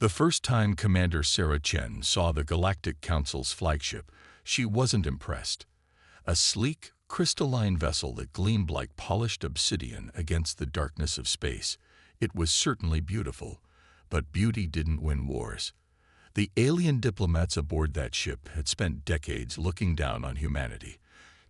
The first time Commander Sarah Chen saw the Galactic Council's flagship, she wasn't impressed. A sleek, crystalline vessel that gleamed like polished obsidian against the darkness of space. It was certainly beautiful, but beauty didn't win wars. The alien diplomats aboard that ship had spent decades looking down on humanity,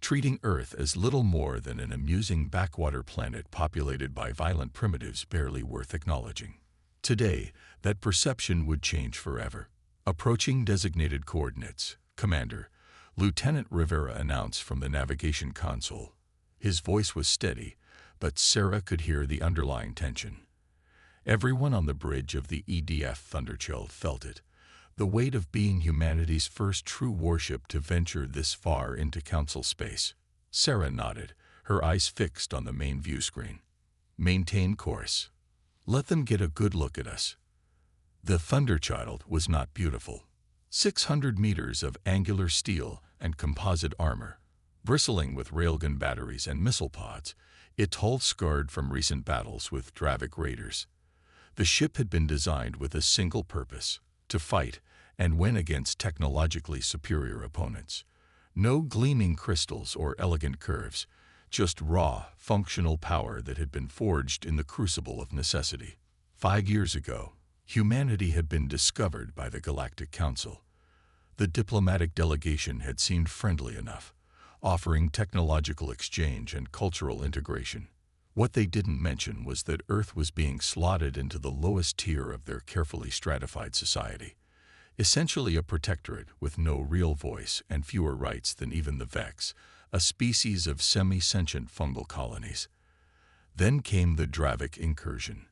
treating Earth as little more than an amusing backwater planet populated by violent primitives barely worth acknowledging. Today, that perception would change forever. Approaching designated coordinates, Commander, Lieutenant Rivera announced from the navigation console. His voice was steady, but Sarah could hear the underlying tension. Everyone on the bridge of the EDF Thunderchild felt it. The weight of being humanity's first true warship to venture this far into Council space. Sarah nodded, her eyes fixed on the main view screen. Maintain course. Let them get a good look at us. The Thunderchild was not beautiful. 600 meters of angular steel and composite armor, bristling with railgun batteries and missile pods, its hull scarred from recent battles with Dravik raiders. The ship had been designed with a single purpose: to fight and win against technologically superior opponents. No gleaming crystals or elegant curves, just raw, functional power that had been forged in the crucible of necessity. 5 years ago, humanity had been discovered by the Galactic Council. The diplomatic delegation had seemed friendly enough, offering technological exchange and cultural integration. What they didn't mention was that Earth was being slotted into the lowest tier of their carefully stratified society, essentially a protectorate with no real voice and fewer rights than even the Vex, a species of semi-sentient fungal colonies. Then came the Dravik incursion,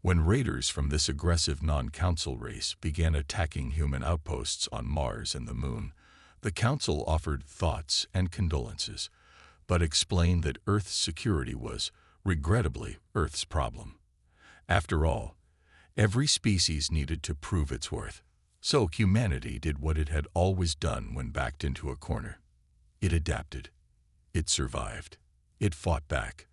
when raiders from this aggressive non-council race began attacking human outposts on Mars and the Moon. The Council offered thoughts and condolences, but explained that Earth's security was, regrettably, Earth's problem. After all, every species needed to prove its worth. So humanity did what it had always done when backed into a corner. It adapted. It survived. It fought back.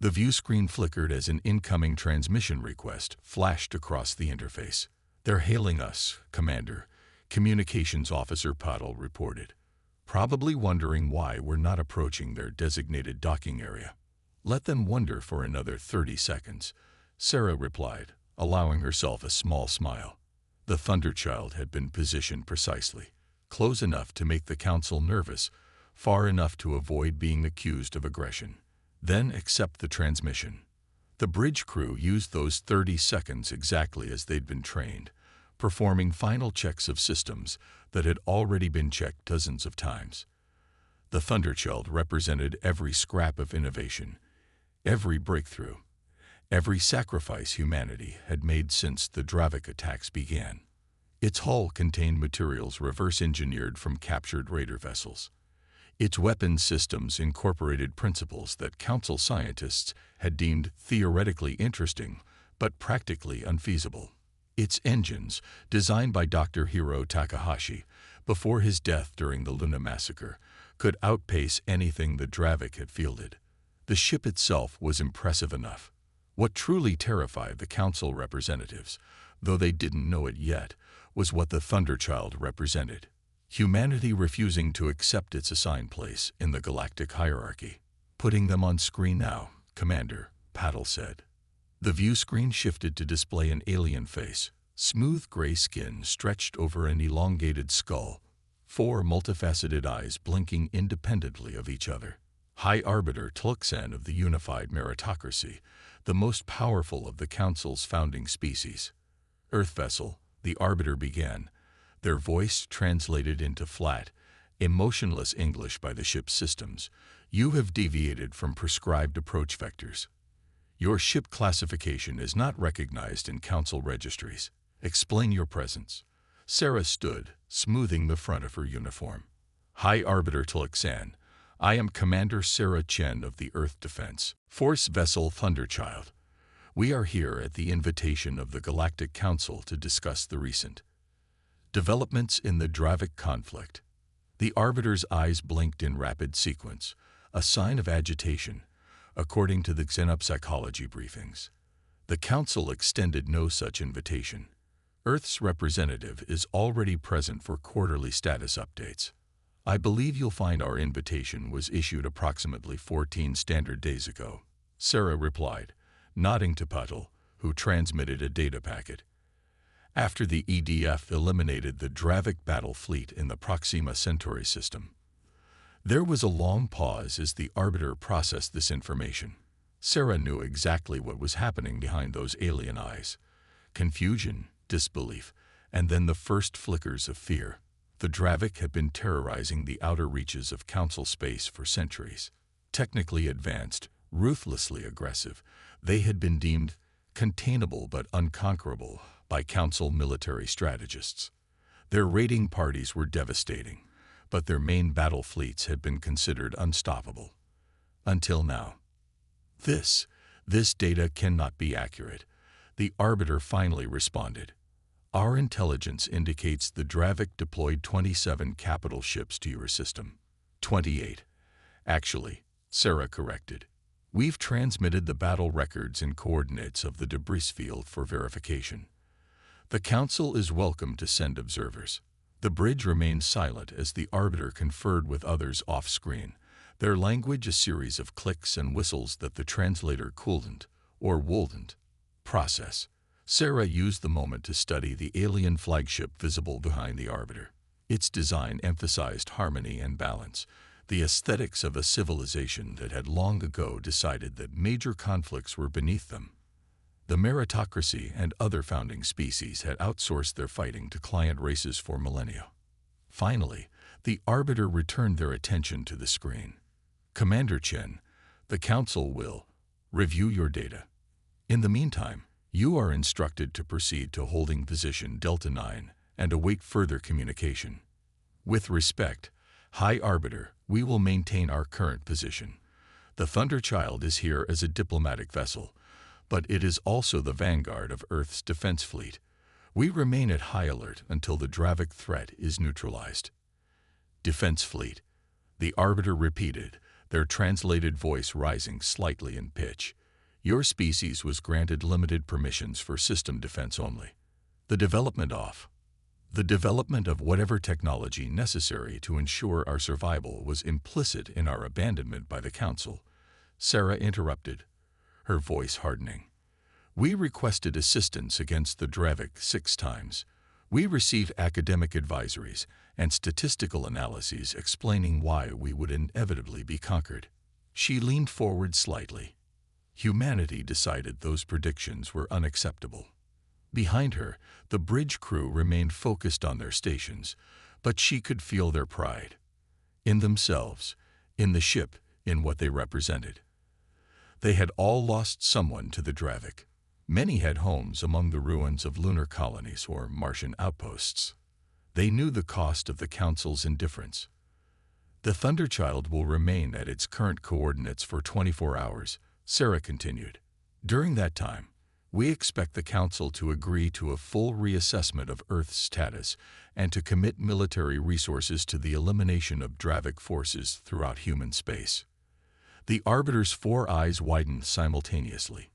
The view screen flickered as an incoming transmission request flashed across the interface. "They're hailing us, Commander," Communications Officer Paddle reported, probably wondering why we're not approaching their designated docking area. "Let them wonder for another 30 seconds, Sarah replied, allowing herself a small smile. The Thunderchild had been positioned precisely, close enough to make the Council nervous, far enough to avoid being accused of aggression. Then accept the transmission. The bridge crew used those 30 seconds exactly as they'd been trained, performing final checks of systems that had already been checked dozens of times. The Thunderchild represented every scrap of innovation, every breakthrough, every sacrifice humanity had made since the Dravik attacks began. Its hull contained materials reverse-engineered from captured raider vessels. Its weapons systems incorporated principles that Council scientists had deemed theoretically interesting but practically unfeasible. Its engines, designed by Dr. Hiro Takahashi before his death during the Luna massacre, could outpace anything the Dravik had fielded. The ship itself was impressive enough. What truly terrified the Council representatives, though they didn't know it yet, was what the Thunderchild represented. Humanity refusing to accept its assigned place in the galactic hierarchy. "Putting them on screen now, Commander," Paddle said. The view screen shifted to display an alien face, smooth gray skin stretched over an elongated skull, 4 multifaceted eyes blinking independently of each other. High Arbiter Tluxan of the unified meritocracy, the most powerful of the Council's founding species. "Earth vessel," the Arbiter began, their voice translated into flat, emotionless English by the ship's systems. "You have deviated from prescribed approach vectors. Your ship classification is not recognized in Council registries. Explain your presence." Sarah stood, smoothing the front of her uniform. "High Arbiter Tluxan, I am Commander Sarah Chen of the Earth Defense Force vessel Thunderchild. We are here at the invitation of the Galactic Council to discuss the recent developments in the Dravik conflict." The Arbiter's eyes blinked in rapid sequence, a sign of agitation, according to the xenopsychology briefings. The Council extended no such invitation. Earth's representative is already present for quarterly status updates. I believe you'll find our invitation was issued approximately 14 standard days ago, Sarah replied, nodding to Puddle, who transmitted a data packet. After the EDF eliminated the Dravik battle fleet in the Proxima Centauri system, there was a long pause as the Arbiter processed this information. Sarah knew exactly what was happening behind those alien eyes. Confusion, disbelief, and then the first flickers of fear. The Dravik had been terrorizing the outer reaches of Council space for centuries. Technically advanced, ruthlessly aggressive, they had been deemed containable but unconquerable by Council military strategists. Their raiding parties were devastating, but their main battle fleets had been considered unstoppable. Until now. This data cannot be accurate. The Arbiter finally responded. Our intelligence indicates the Dravik deployed 27 capital ships to your system. 28. Actually, Sarah corrected. We've transmitted the battle records and coordinates of the debris field for verification. The Council is welcome to send observers. The bridge remained silent as the Arbiter conferred with others off-screen, their language a series of clicks and whistles that the translator couldn't, or wouldn't, process. Sarah used the moment to study the alien flagship visible behind the Arbiter. Its design emphasized harmony and balance, the aesthetics of a civilization that had long ago decided that major conflicts were beneath them. The meritocracy and other founding species had outsourced their fighting to client races for millennia. Finally, the Arbiter returned their attention to the screen. Commander Chen, the Council will review your data. In the meantime, you are instructed to proceed to holding position Delta 9 and await further communication. With respect, High Arbiter, we will maintain our current position. The Thunderchild is here as a diplomatic vessel, but it is also the vanguard of Earth's defense fleet. We remain at high alert until the Dravik threat is neutralized. Defense fleet, the Arbiter repeated, their translated voice rising slightly in pitch. Your species was granted limited permissions for system defense only. The development of whatever technology necessary to ensure our survival was implicit in our abandonment by the Council. Sarah interrupted, her voice hardening. We requested assistance against the Dravik 6 times. We received academic advisories and statistical analyses explaining why we would inevitably be conquered. She leaned forward slightly. Humanity decided those predictions were unacceptable. Behind her, the bridge crew remained focused on their stations, but she could feel their pride. In themselves, in the ship, in what they represented. They had all lost someone to the Dravik. Many had homes among the ruins of lunar colonies or Martian outposts. They knew the cost of the Council's indifference. The Thunderchild will remain at its current coordinates for 24 hours, Sarah continued. During that time, we expect the Council to agree to a full reassessment of Earth's status and to commit military resources to the elimination of Dravik forces throughout human space. The Arbiter's 4 eyes widened simultaneously.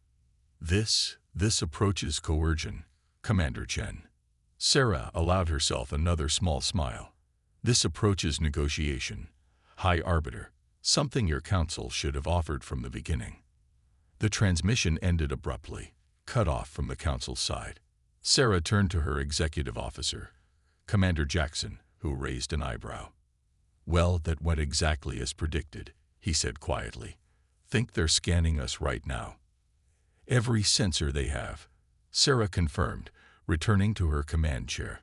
This approaches coercion, Commander Chen. Sarah allowed herself another small smile. This approaches negotiation, High Arbiter, something your Council should have offered from the beginning. The transmission ended abruptly, cut off from the Council's side. Sarah turned to her executive officer, Commander Jackson, who raised an eyebrow. Well, that went exactly as predicted, he said quietly. Think they're scanning us right now. Every sensor they have, Sarah confirmed, returning to her command chair.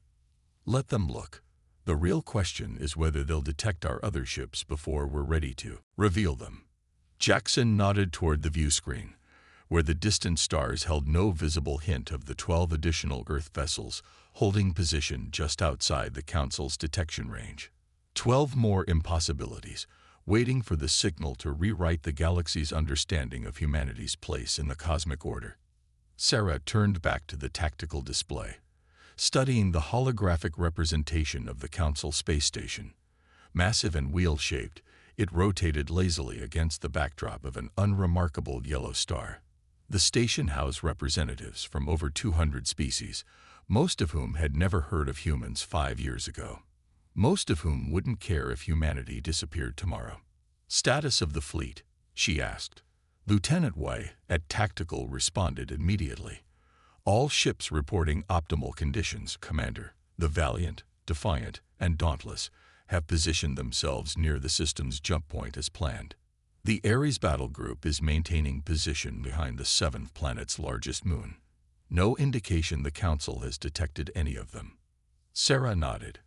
Let them look. The real question is whether they'll detect our other ships before we're ready to reveal them. Jackson nodded toward the view screen, where the distant stars held no visible hint of the 12 additional Earth vessels holding position just outside the Council's detection range. 12 more impossibilities, waiting for the signal to rewrite the galaxy's understanding of humanity's place in the cosmic order. Sarah turned back to the tactical display, studying the holographic representation of the Council space station. Massive and wheel-shaped, it rotated lazily against the backdrop of an unremarkable yellow star. The station housed representatives from over 200 species, most of whom had never heard of humans 5 years ago. Most of whom wouldn't care if humanity disappeared tomorrow. "Status of the fleet?" she asked. Lieutenant Y at Tactical responded immediately. "All ships reporting optimal conditions, Commander. The Valiant, Defiant, and Dauntless have positioned themselves near the system's jump point as planned. The Ares battle group is maintaining position behind the 7th planet's largest moon. No indication the Council has detected any of them." Sarah nodded.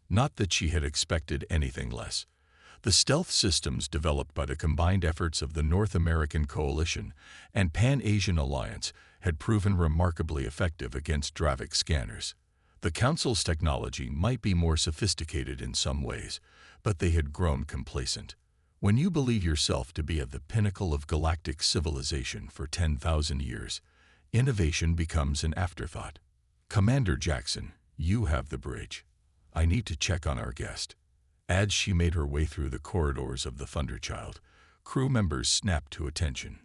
Not that she had expected anything less. The stealth systems developed by the combined efforts of the North American Coalition and Pan-Asian Alliance had proven remarkably effective against Dravik scanners. The Council's technology might be more sophisticated in some ways, but they had grown complacent. When you believe yourself to be at the pinnacle of galactic civilization for 10,000 years, innovation becomes an afterthought. "Commander Jackson, you have the bridge. I need to check on our guest." As she made her way through the corridors of the Thunderchild, crew members snapped to attention.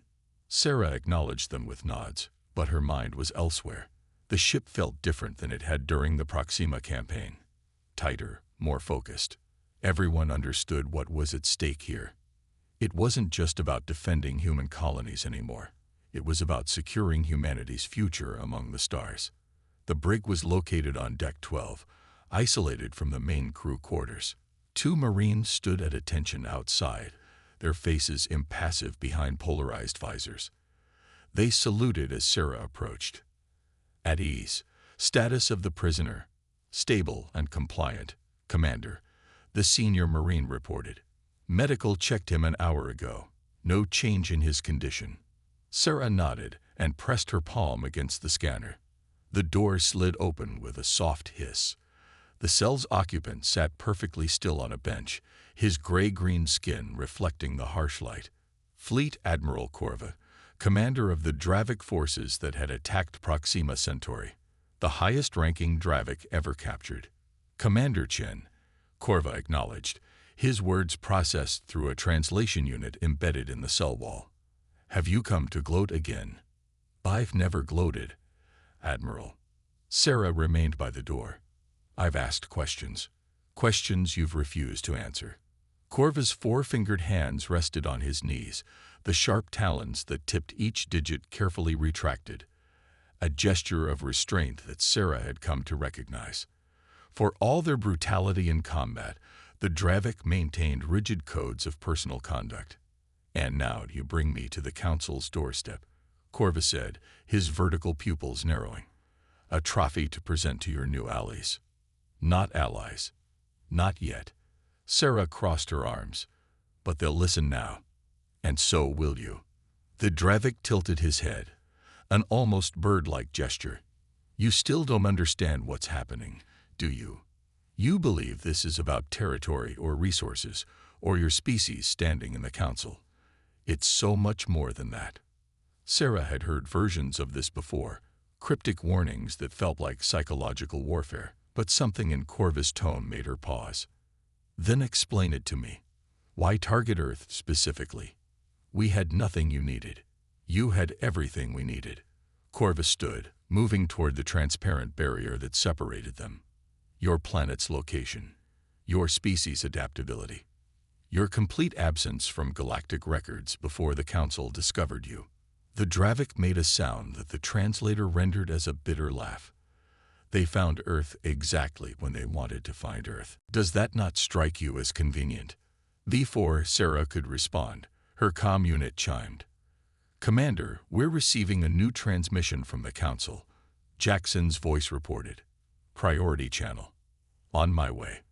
Sarah acknowledged them with nods, but her mind was elsewhere. The ship felt different than it had during the Proxima campaign. Tighter, more focused. Everyone understood what was at stake here. It wasn't just about defending human colonies anymore. It was about securing humanity's future among the stars. The brig was located on Deck 12, isolated from the main crew quarters. 2 Marines stood at attention outside, their faces impassive behind polarized visors. They saluted as Sarah approached. "At ease. Status of the prisoner? Stable and compliant, Commander," the senior Marine reported. "Medical checked him an hour ago. No change in his condition." Sarah nodded and pressed her palm against the scanner. The door slid open with a soft hiss. The cell's occupant sat perfectly still on a bench, his gray-green skin reflecting the harsh light. Fleet Admiral Corva, commander of the Dravik forces that had attacked Proxima Centauri, the highest-ranking Dravik ever captured. "Commander Chen," Corva acknowledged, his words processed through a translation unit embedded in the cell wall. "Have you come to gloat again?" "I've never gloated, Admiral." Sarah remained by the door. "I've asked questions. Questions you've refused to answer." Corva's 4-fingered hands rested on his knees, the sharp talons that tipped each digit carefully retracted, a gesture of restraint that Sarah had come to recognize. For all their brutality in combat, the Dravik maintained rigid codes of personal conduct. "And now you bring me to the Council's doorstep," Corva said, his vertical pupils narrowing. "A trophy to present to your new allies." "Not allies. Not yet." Sarah crossed her arms. "But they'll listen now. And so will you." The Dravik tilted his head, an almost bird-like gesture. "You still don't understand what's happening, do you? You believe this is about territory or resources, or your species standing in the Council. It's so much more than that." Sarah had heard versions of this before, cryptic warnings that felt like psychological warfare. But something in Corva's tone made her pause. "Then explain it to me. Why target Earth specifically? We had nothing you needed. You had everything we needed." Corva stood, moving toward the transparent barrier that separated them. "Your planet's location. Your species' adaptability. Your complete absence from galactic records before the Council discovered you." The Dravik made a sound that the translator rendered as a bitter laugh. "They found Earth exactly when they wanted to find Earth. Does that not strike you as convenient?" Before Sarah could respond, her comm unit chimed. "Commander, we're receiving a new transmission from the Council," Jackson's voice reported. "Priority channel. On my way."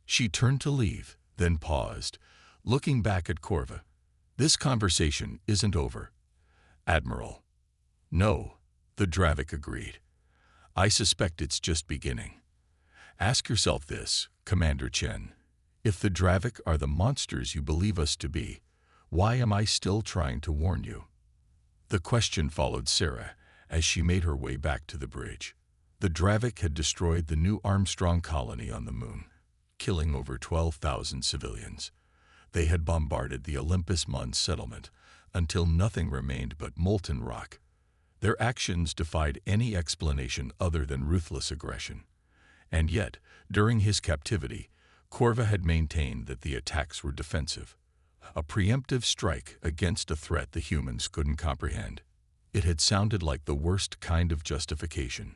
She turned to leave, then paused, looking back at Corva. "This conversation isn't over, Admiral." "No," the Dravik agreed. "I suspect it's just beginning. Ask yourself this, Commander Chen. If the Dravik are the monsters you believe us to be, why am I still trying to warn you?" The question followed Sarah as she made her way back to the bridge. The Dravik had destroyed the new Armstrong colony on the moon, killing over 12,000 civilians. They had bombarded the Olympus Mons settlement until nothing remained but molten rock. Their actions defied any explanation other than ruthless aggression. And yet, during his captivity, Corva had maintained that the attacks were defensive, a preemptive strike against a threat the humans couldn't comprehend. It had sounded like the worst kind of justification.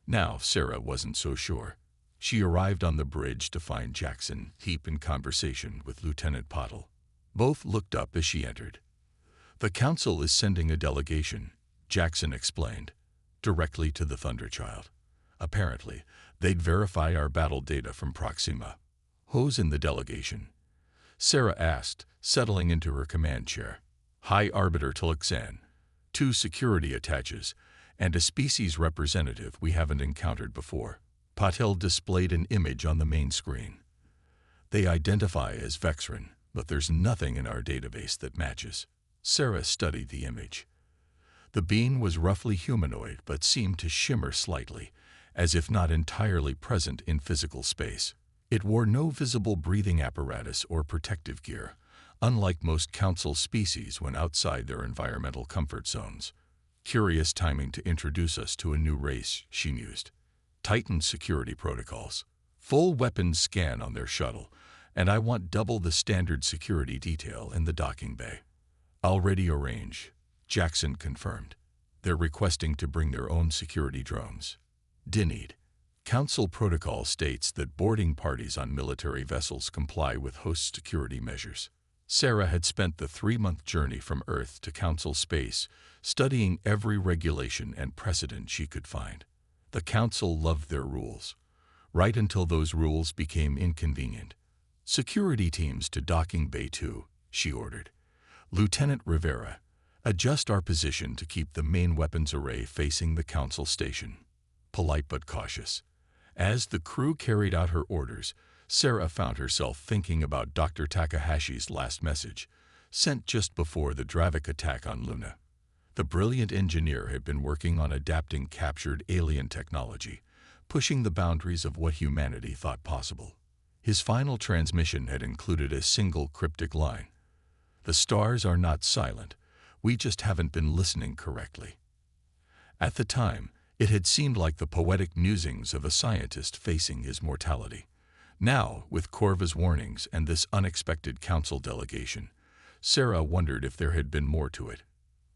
Now, Sarah wasn't so sure. She arrived on the bridge to find Jackson deep in conversation with Lieutenant Pottle. Both looked up as she entered. "The Council is sending a delegation," Jackson explained, "directly to the Thunderchild. Apparently, they'd verify our battle data from Proxima." "Who's in the delegation?" Sarah asked, settling into her command chair. "High Arbiter Tillexan, 2 security attaches, and a species representative we haven't encountered before." Patel displayed an image on the main screen. "They identify as Vexran, but there's nothing in our database that matches." Sarah studied the image. The being was roughly humanoid but seemed to shimmer slightly, as if not entirely present in physical space. It wore no visible breathing apparatus or protective gear, unlike most Council species when outside their environmental comfort zones. "Curious timing to introduce us to a new race," she mused. "Tightened security protocols. Full weapons scan on their shuttle, and I want double the standard security detail in the docking bay." "Already arranged," Jackson confirmed. "They're requesting to bring their own security drones." Denied. Council protocol states that boarding parties on military vessels comply with host security measures. Sarah had spent the 3-month journey from Earth to Council space, studying every regulation and precedent she could find. The Council loved their rules, right until those rules became inconvenient. "Security teams to Docking Bay 2, she ordered. "Lieutenant Rivera, adjust our position to keep the main weapons array facing the Council station." Polite but cautious. As the crew carried out her orders, Sarah found herself thinking about Dr. Takahashi's last message, sent just before the Dravik attack on Luna. The brilliant engineer had been working on adapting captured alien technology, pushing the boundaries of what humanity thought possible. His final transmission had included a single cryptic line: "The stars are not silent, we just haven't been listening correctly." At the time, it had seemed like the poetic musings of a scientist facing his mortality. Now, with Corva's warnings and this unexpected Council delegation, Sarah wondered if there had been more to it.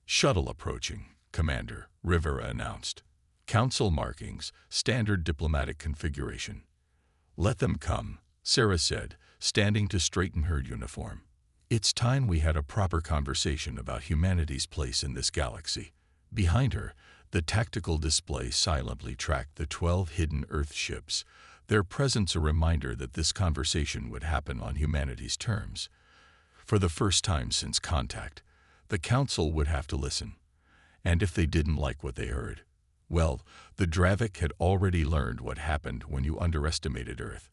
"Shuttle approaching, Commander," Rivera announced. "Council markings, standard diplomatic configuration." "Let them come," Sarah said, standing to straighten her uniform. "It's time we had a proper conversation about humanity's place in this galaxy." Behind her, the tactical display silently tracked the 12 hidden Earth ships, their presence a reminder that this conversation would happen on humanity's terms. For the first time since contact, the Council would have to listen. And if they didn't like what they heard, well, the Dravik had already learned what happened when you underestimated Earth.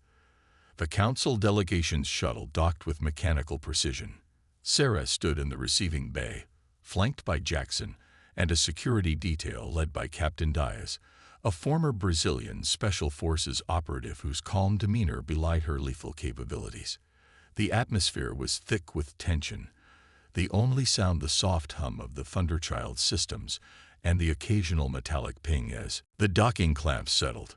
The Council delegation's shuttle docked with mechanical precision. Sarah stood in the receiving bay, flanked by Jackson and a security detail led by Captain Diaz, a former Brazilian Special Forces operative whose calm demeanor belied her lethal capabilities. The atmosphere was thick with tension, the only sound the soft hum of the Thunderchild systems and the occasional metallic ping as the docking clamps settled.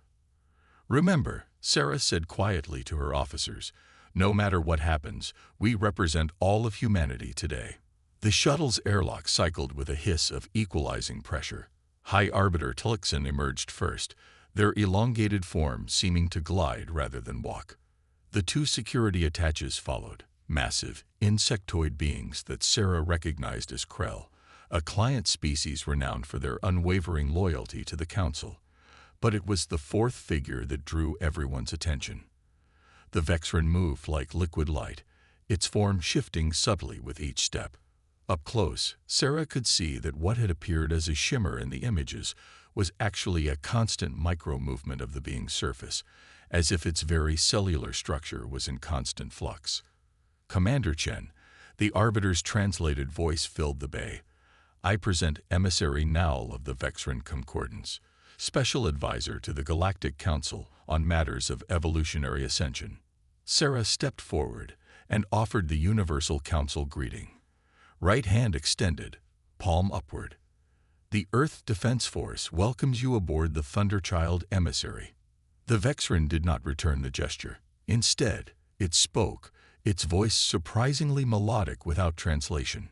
"Remember," Sarah said quietly to her officers, "no matter what happens, we represent all of humanity today." The shuttle's airlock cycled with a hiss of equalizing pressure. High Arbiter Tillexan emerged first, their elongated form seeming to glide rather than walk. The 2 security attaches followed, massive, insectoid beings that Sarah recognized as Krell, a client species renowned for their unwavering loyalty to the Council. But it was the 4th figure that drew everyone's attention. The Vexran moved like liquid light, its form shifting subtly with each step. Up close, Sarah could see that what had appeared as a shimmer in the images was actually a constant micro-movement of the being's surface, as if its very cellular structure was in constant flux. "Commander Chen," the Arbiter's translated voice filled the bay. "I present Emissary Nowell of the Vexran Concordance, Special Advisor to the Galactic Council on matters of evolutionary ascension." Sarah stepped forward and offered the Universal Council greeting. Right hand extended, palm upward. The Earth Defense Force welcomes you aboard the Thunderchild emissary. The Vexran did not return the gesture. Instead, it spoke, its voice surprisingly melodic without translation.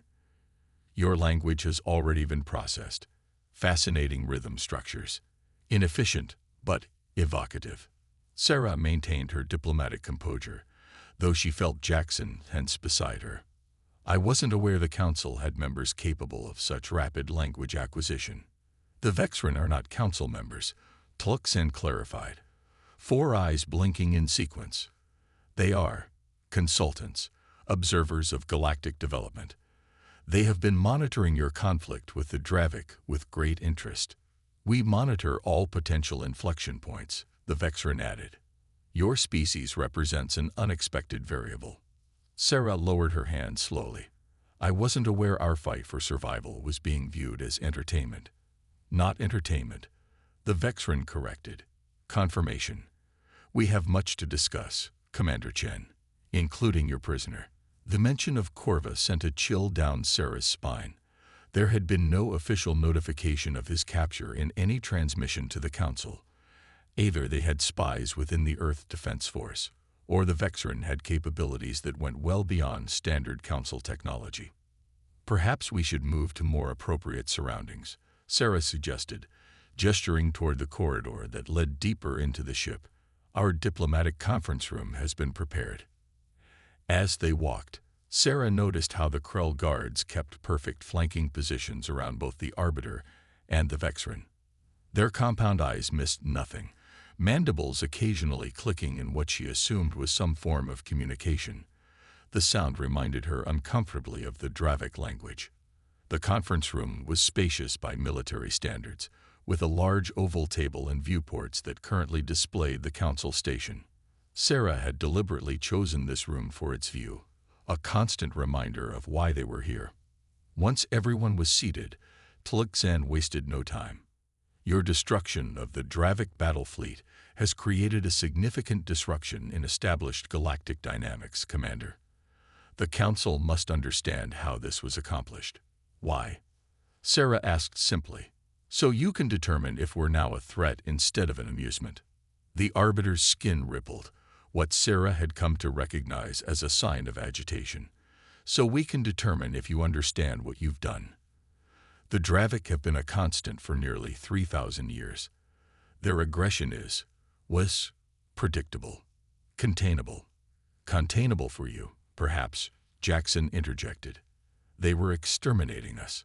Your language has already been processed. Fascinating rhythm structures. Inefficient, but evocative. Sarah maintained her diplomatic composure, though she felt Jackson tense beside her. I wasn't aware the Council had members capable of such rapid language acquisition. The Vexran are not Council members, Tluxen clarified, 4 eyes blinking in sequence. They are consultants, observers of galactic development. They have been monitoring your conflict with the Dravik with great interest. We monitor all potential inflection points, the Vexran added. Your species represents an unexpected variable. Sarah lowered her hand slowly. I wasn't aware our fight for survival was being viewed as entertainment. Not entertainment. The Vexran corrected. Confirmation. We have much to discuss, Commander Chen, including your prisoner. The mention of Corva sent a chill down Sarah's spine. There had been no official notification of his capture in any transmission to the Council. Either they had spies within the Earth Defense Force, or the Vexran had capabilities that went well beyond standard Council technology. Perhaps we should move to more appropriate surroundings, Sarah suggested, gesturing toward the corridor that led deeper into the ship. Our diplomatic conference room has been prepared. As they walked, Sarah noticed how the Krell guards kept perfect flanking positions around both the Arbiter and the Vexran. Their compound eyes missed nothing, mandibles occasionally clicking in what she assumed was some form of communication. The sound reminded her uncomfortably of the Dravik language. The conference room was spacious by military standards, with a large oval table and viewports that currently displayed the Council station. Sarah had deliberately chosen this room for its view, a constant reminder of why they were here. Once everyone was seated, Tluxen wasted no time. Your destruction of the Dravik battle fleet has created a significant disruption in established galactic dynamics, Commander. The Council must understand how this was accomplished. Why? Sarah asked simply. So you can determine if we're now a threat instead of an amusement. The Arbiter's skin rippled, what Sarah had come to recognize as a sign of agitation. So we can determine if you understand what you've done. The Dravik have been a constant for nearly 3,000 years. Their aggression was predictable, containable. Containable for you, perhaps, Jackson interjected. They were exterminating us.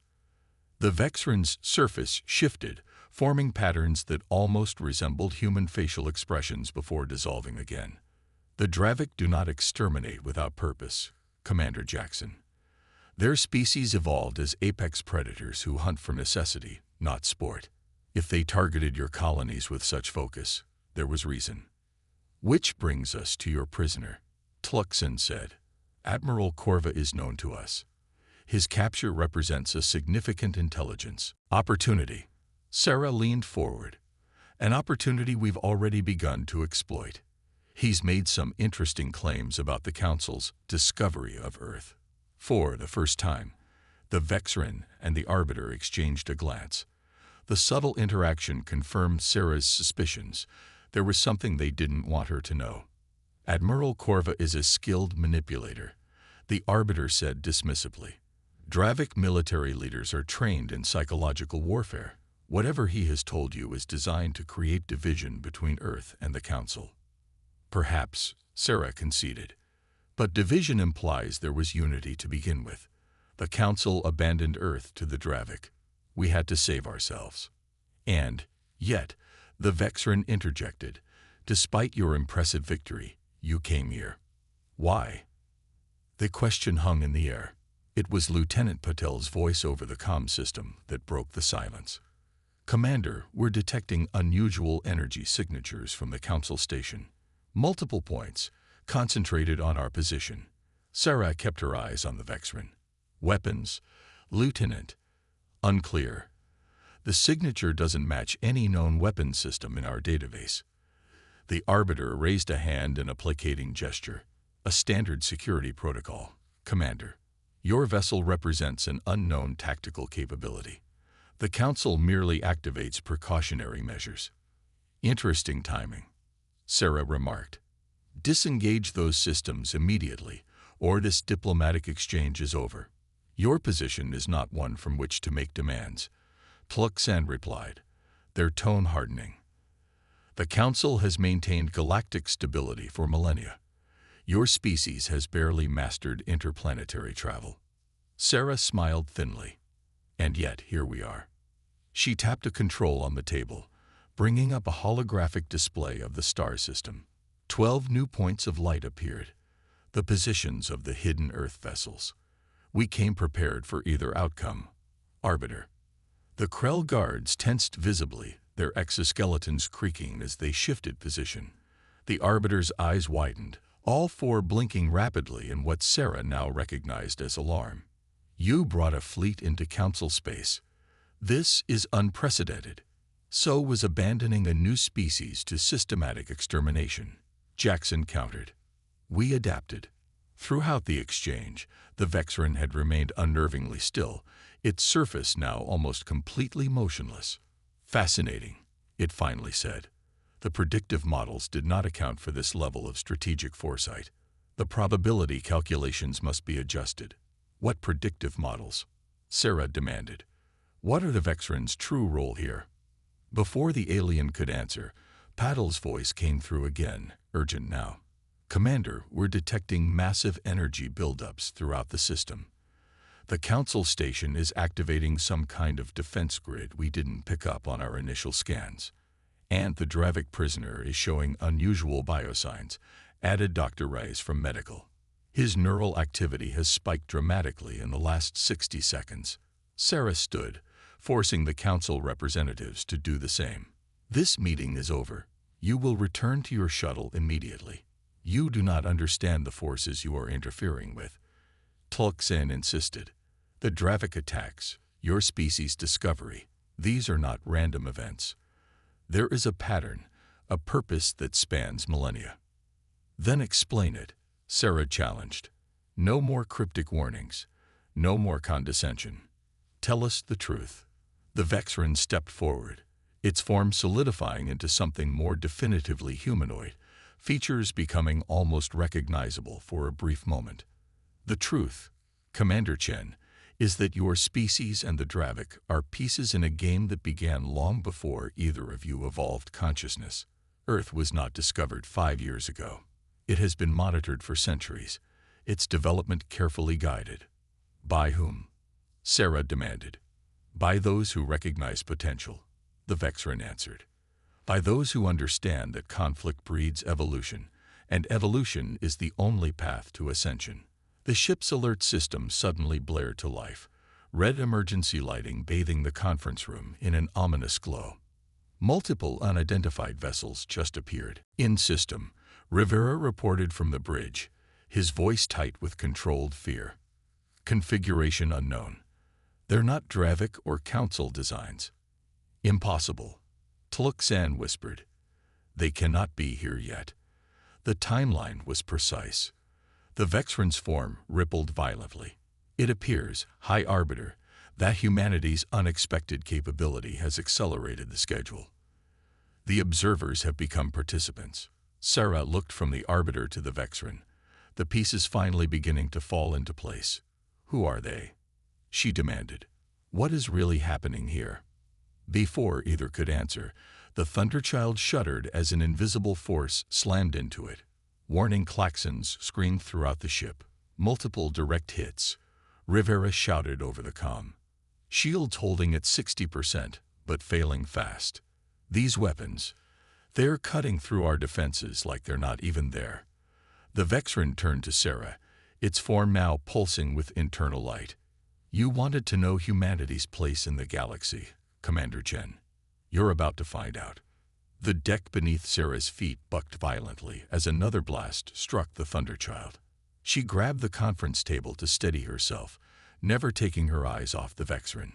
The Vexran's surface shifted, forming patterns that almost resembled human facial expressions before dissolving again. The Dravik do not exterminate without purpose, Commander Jackson. Their species evolved as apex predators who hunt for necessity, not sport. If they targeted your colonies with such focus, there was reason. Which brings us to your prisoner, Tluxen said. Admiral Corva is known to us. His capture represents a significant intelligence. Opportunity. Sarah leaned forward. An opportunity we've already begun to exploit. He's made some interesting claims about the Council's discovery of Earth. For the first time, the Vexran and the Arbiter exchanged a glance. The subtle interaction confirmed Sarah's suspicions. There was something they didn't want her to know. Admiral Corva is a skilled manipulator, the Arbiter said dismissively. Dravik military leaders are trained in psychological warfare. Whatever he has told you is designed to create division between Earth and the Council. Perhaps, Sarah conceded. But division implies there was unity to begin with. The Council abandoned Earth to the Dravik. We had to save ourselves. And, yet, the Vexran interjected. Despite your impressive victory, you came here. Why? The question hung in the air. It was Lieutenant Patel's voice over the comm system that broke the silence. Commander, we're detecting unusual energy signatures from the Council station. Multiple points, concentrated on our position. Sarah kept her eyes on the Vexran. Weapons, Lieutenant. Unclear. The signature doesn't match any known weapon system in our database. The Arbiter raised a hand in a placating gesture. A standard security protocol. Commander, your vessel represents an unknown tactical capability. The Council merely activates precautionary measures. Interesting timing, Sarah remarked. Disengage those systems immediately, or this diplomatic exchange is over. Your position is not one from which to make demands, Tluxan replied, their tone hardening. The Council has maintained galactic stability for millennia. Your species has barely mastered interplanetary travel. Sarah smiled thinly. And yet, here we are. She tapped a control on the table, bringing up a holographic display of the star system. 12 new points of light appeared, the positions of the hidden Earth vessels. We came prepared for either outcome. Arbiter. The Krell guards tensed visibly, their exoskeletons creaking as they shifted position. The Arbiter's eyes widened, all four blinking rapidly in what Sarah now recognized as alarm. You brought a fleet into Council space. This is unprecedented. So was abandoning a new species to systematic extermination. Jackson countered. We adapted. Throughout the exchange, the Vexran had remained unnervingly still, its surface now almost completely motionless. Fascinating, it finally said. The predictive models did not account for this level of strategic foresight. The probability calculations must be adjusted. What predictive models? Sarah demanded. What are the Vexran's true role here? Before the alien could answer, Paddle's voice came through again, urgent now. Commander, we're detecting massive energy buildups throughout the system. The Council station is activating some kind of defense grid we didn't pick up on our initial scans. And the Dravik prisoner is showing unusual biosigns, added Dr. Reyes from Medical. His neural activity has spiked dramatically in the last 60 seconds. Sarah stood, forcing the Council representatives to do the same. This meeting is over. You will return to your shuttle immediately. You do not understand the forces you are interfering with. Tluxan insisted. The Dravik attacks, your species' discovery, these are not random events. There is a pattern, a purpose that spans millennia. Then explain it, Sarah challenged. No more cryptic warnings. No more condescension. Tell us the truth. The Vexran stepped forward, its form solidifying into something more definitively humanoid, features becoming almost recognizable for a brief moment. The truth, Commander Chen, is that your species and the Dravik are pieces in a game that began long before either of you evolved consciousness. Earth was not discovered 5 years ago. It has been monitored for centuries, its development carefully guided. By whom? Sarah demanded. By those who recognize potential, the Vexran answered. By those who understand that conflict breeds evolution, and evolution is the only path to ascension. The ship's alert system suddenly blared to life, red emergency lighting bathing the conference room in an ominous glow. Multiple unidentified vessels just appeared. In system, Rivera reported from the bridge, his voice tight with controlled fear. Configuration unknown. They're not Dravik or Council designs. Impossible, Tluxan whispered. They cannot be here yet. The timeline was precise. The Vexran's form rippled violently. It appears, High Arbiter, that humanity's unexpected capability has accelerated the schedule. The observers have become participants. Sarah looked from the Arbiter to the Vexran, the pieces finally beginning to fall into place. Who are they? She demanded. What is really happening here? Before either could answer, the Thunderchild shuddered as an invisible force slammed into it. Warning klaxons screamed throughout the ship. Multiple direct hits. Rivera shouted over the comm. Shields holding at 60%, but failing fast. These weapons, they're cutting through our defenses like they're not even there. The Vexran turned to Sarah, its form now pulsing with internal light. You wanted to know humanity's place in the galaxy, Commander Chen. You're about to find out. The deck beneath Sarah's feet bucked violently as another blast struck the Thunderchild. She grabbed the conference table to steady herself, never taking her eyes off the Vexran.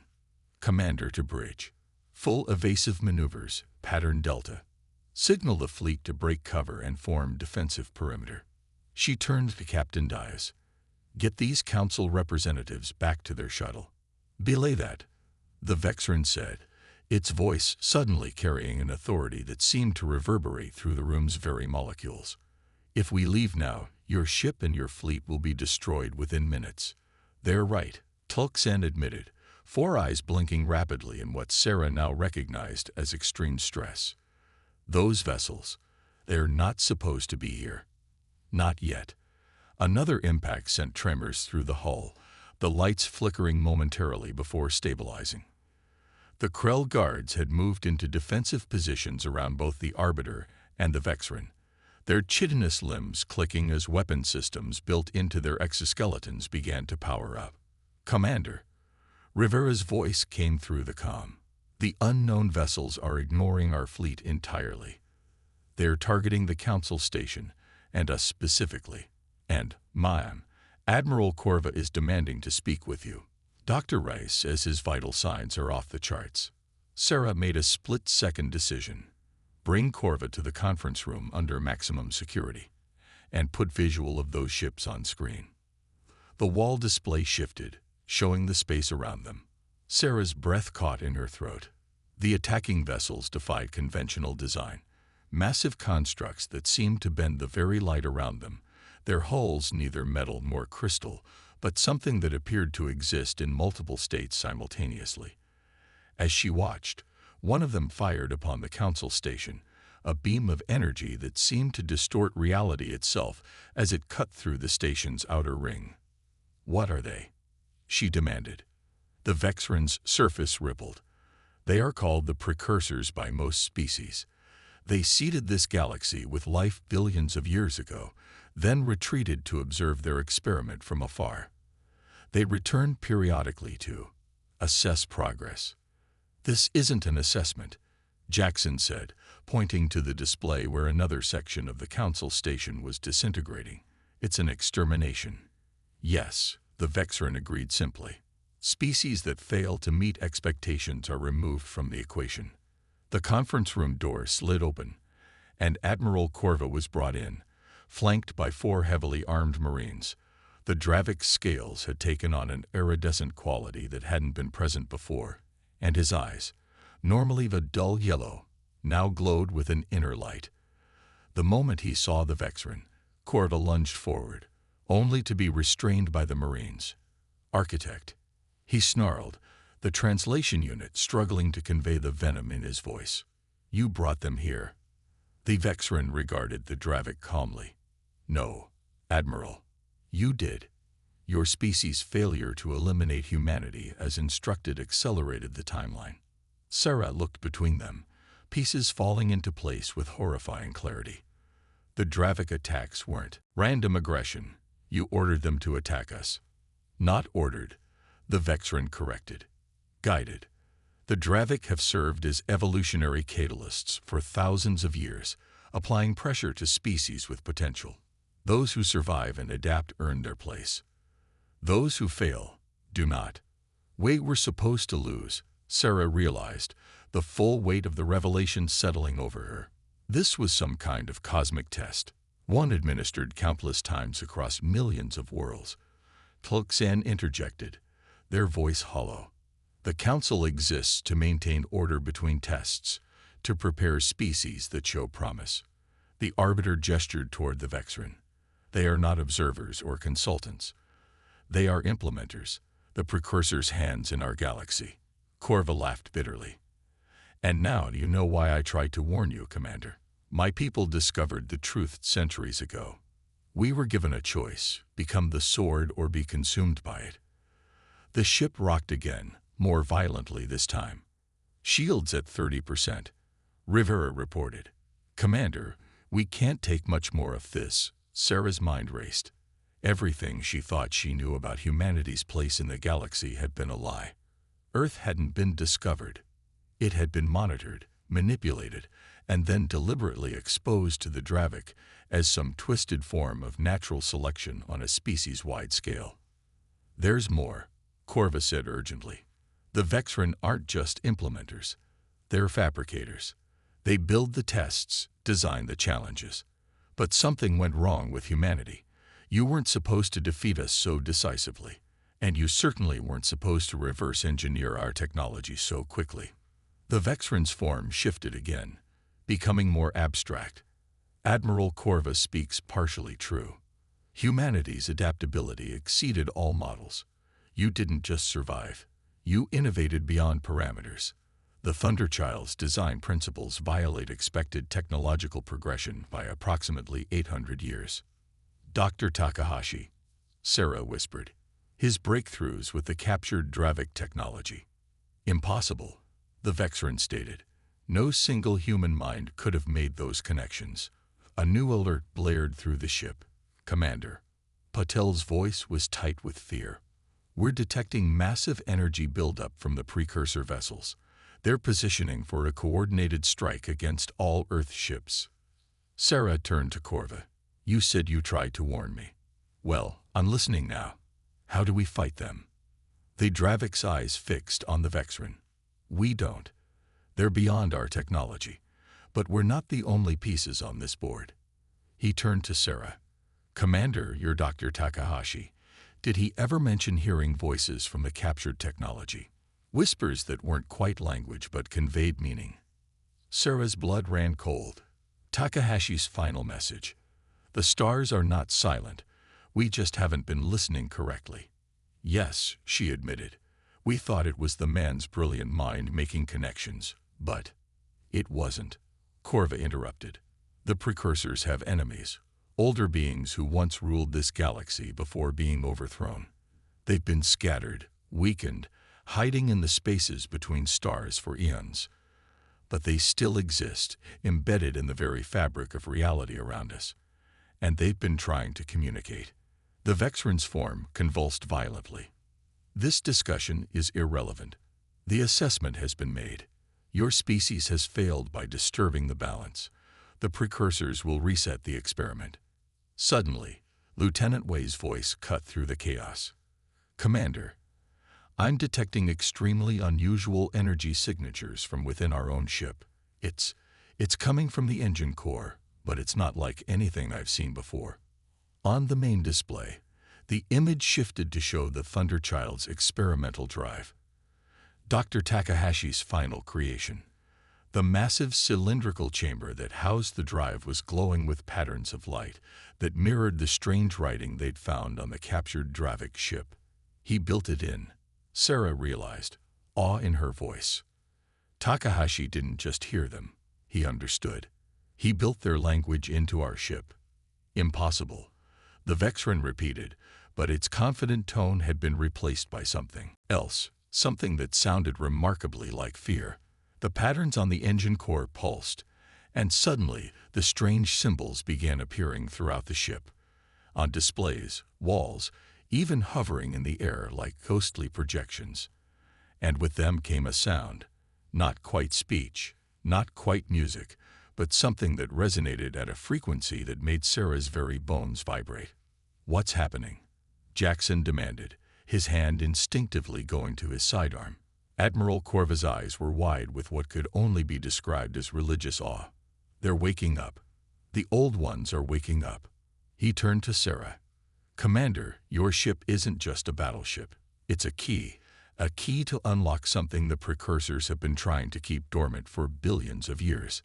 Commander to bridge. Full evasive maneuvers, pattern Delta. Signal the fleet to break cover and form defensive perimeter. She turned to Captain Dias. Get these Council representatives back to their shuttle. Belay that. the Vexran said, its voice suddenly carrying an authority that seemed to reverberate through the room's very molecules. If we leave now, your ship and your fleet will be destroyed within minutes. They're right, Tulksen admitted, four eyes blinking rapidly in what Sarah now recognized as extreme stress. Those vessels, they're not supposed to be here. Not yet. Another impact sent tremors through the hull, the lights flickering momentarily before stabilizing. The Krell guards had moved into defensive positions around both the Arbiter and the Vexran, their chitinous limbs clicking as weapon systems built into their exoskeletons began to power up. "Commander," Rivera's voice came through the comm. "The unknown vessels are ignoring our fleet entirely. They're targeting the Council Station, and us specifically. And, Mayam, Admiral Corva is demanding to speak with you." Dr. Rice says his vital signs are off the charts. Sarah made a split-second decision. Bring Corva to the conference room under maximum security, and put visual of those ships on screen. The wall display shifted, showing the space around them. Sarah's breath caught in her throat. The attacking vessels defied conventional design, massive constructs that seemed to bend the very light around them, their hulls neither metal nor crystal, but something that appeared to exist in multiple states simultaneously. As she watched, one of them fired upon the Council Station, a beam of energy that seemed to distort reality itself as it cut through the station's outer ring. "What are they?" she demanded. The Vexran's surface rippled. "They are called the Precursors by most species. They seeded this galaxy with life billions of years ago, then retreated to observe their experiment from afar. They return periodically to assess progress." "This isn't an assessment," Jackson said, pointing to the display where another section of the Council Station was disintegrating. "It's an extermination." "Yes," the Vexran agreed simply. "Species that fail to meet expectations are removed from the equation." The conference room door slid open, and Admiral Corva was brought in, flanked by four heavily armed Marines. The Dravic's scales had taken on an iridescent quality that hadn't been present before, and his eyes, normally of a dull yellow, now glowed with an inner light. The moment he saw the Vexran, Corva lunged forward, only to be restrained by the Marines. "Architect," he snarled, the translation unit struggling to convey the venom in his voice. "You brought them here." The Vexran regarded the Dravic calmly. "No, Admiral. You did. Your species' failure to eliminate humanity as instructed accelerated the timeline." Sarah looked between them, pieces falling into place with horrifying clarity. The Dravic attacks weren't random aggression. You ordered them to attack us. "Not ordered," the Vexran corrected. "Guided. The Dravic have served as evolutionary catalysts for thousands of years, applying pressure to species with potential. Those who survive and adapt earn their place. Those who fail do not. We were supposed to lose," Sarah realized, the full weight of the revelation settling over her. This was some kind of cosmic test, one administered countless times across millions of worlds. Tulksen interjected, their voice hollow. "The Council exists to maintain order between tests, to prepare species that show promise." The Arbiter gestured toward the Vexran. "They are not observers or consultants. They are implementers, the Precursors' hands in our galaxy." Corva laughed bitterly. "And now do you know why I tried to warn you, Commander? My people discovered the truth centuries ago. We were given a choice, become the sword or be consumed by it." The ship rocked again, more violently this time. "Shields at 30%, Rivera reported. "Commander, we can't take much more of this." Sarah's mind raced. Everything she thought she knew about humanity's place in the galaxy had been a lie. Earth hadn't been discovered. It had been monitored, manipulated, and then deliberately exposed to the Dravic as some twisted form of natural selection on a species-wide scale. "There's more," Corva said urgently. "The Vexran aren't just implementers. They're fabricators. They build the tests, design the challenges. But something went wrong with humanity. You weren't supposed to defeat us so decisively. And you certainly weren't supposed to reverse engineer our technology so quickly. The Vexran's form shifted again, becoming more abstract. Admiral Corva speaks partially true. Humanity's adaptability exceeded all models. You didn't just survive. You innovated beyond parameters. The Thunderchild's design principles violate expected technological progression by approximately 800 years. Dr. Takahashi, Sarah whispered. His breakthroughs with the captured Dravik technology. Impossible, the Vexran stated. No single human mind could have made those connections. A new alert blared through the ship. Commander. Patel's voice was tight with fear. We're detecting massive energy buildup from the precursor vessels. They're positioning for a coordinated strike against all Earth ships. Sarah turned to Corva. You said you tried to warn me. Well, I'm listening now. How do we fight them? The Dravik's eyes fixed on the Vexran. We don't. They're beyond our technology. But we're not the only pieces on this board. He turned to Sarah. Commander, you're Dr. Takahashi. Did he ever mention hearing voices from the captured technology? Whispers that weren't quite language but conveyed meaning. Sarah's blood ran cold. Takahashi's final message. The stars are not silent. We just haven't been listening correctly. Yes, she admitted. We thought it was the man's brilliant mind making connections, but it wasn't. Corva interrupted. The precursors have enemies. Older beings who once ruled this galaxy before being overthrown. They've been scattered, weakened, hiding in the spaces between stars for eons. But they still exist, embedded in the very fabric of reality around us. And they've been trying to communicate. The Vexran's form convulsed violently. This discussion is irrelevant. The assessment has been made. Your species has failed by disturbing the balance. The precursors will reset the experiment. Suddenly, Lieutenant Wei's voice cut through the chaos. Commander, I'm detecting extremely unusual energy signatures from within our own ship. It's coming from the engine core, but it's not like anything I've seen before. On the main display, the image shifted to show the Thunderchild's experimental drive. Dr. Takahashi's final creation. The massive cylindrical chamber that housed the drive was glowing with patterns of light that mirrored the strange writing they'd found on the captured Dravik ship. He built it in. Sarah realized, awe in her voice. Takahashi didn't just hear them. He understood. He built their language into our ship. Impossible. The Vexran repeated, but its confident tone had been replaced by something else, something that sounded remarkably like fear. The patterns on the engine core pulsed, and suddenly the strange symbols began appearing throughout the ship, on displays, walls, even hovering in the air like ghostly projections. And with them came a sound, not quite speech, not quite music, but something that resonated at a frequency that made Sarah's very bones vibrate. What's happening? Jackson demanded, his hand instinctively going to his sidearm. Admiral Corva's eyes were wide with what could only be described as religious awe. They're waking up. The old ones are waking up. He turned to Sarah. Commander, your ship isn't just a battleship. It's a key to unlock something the precursors have been trying to keep dormant for billions of years.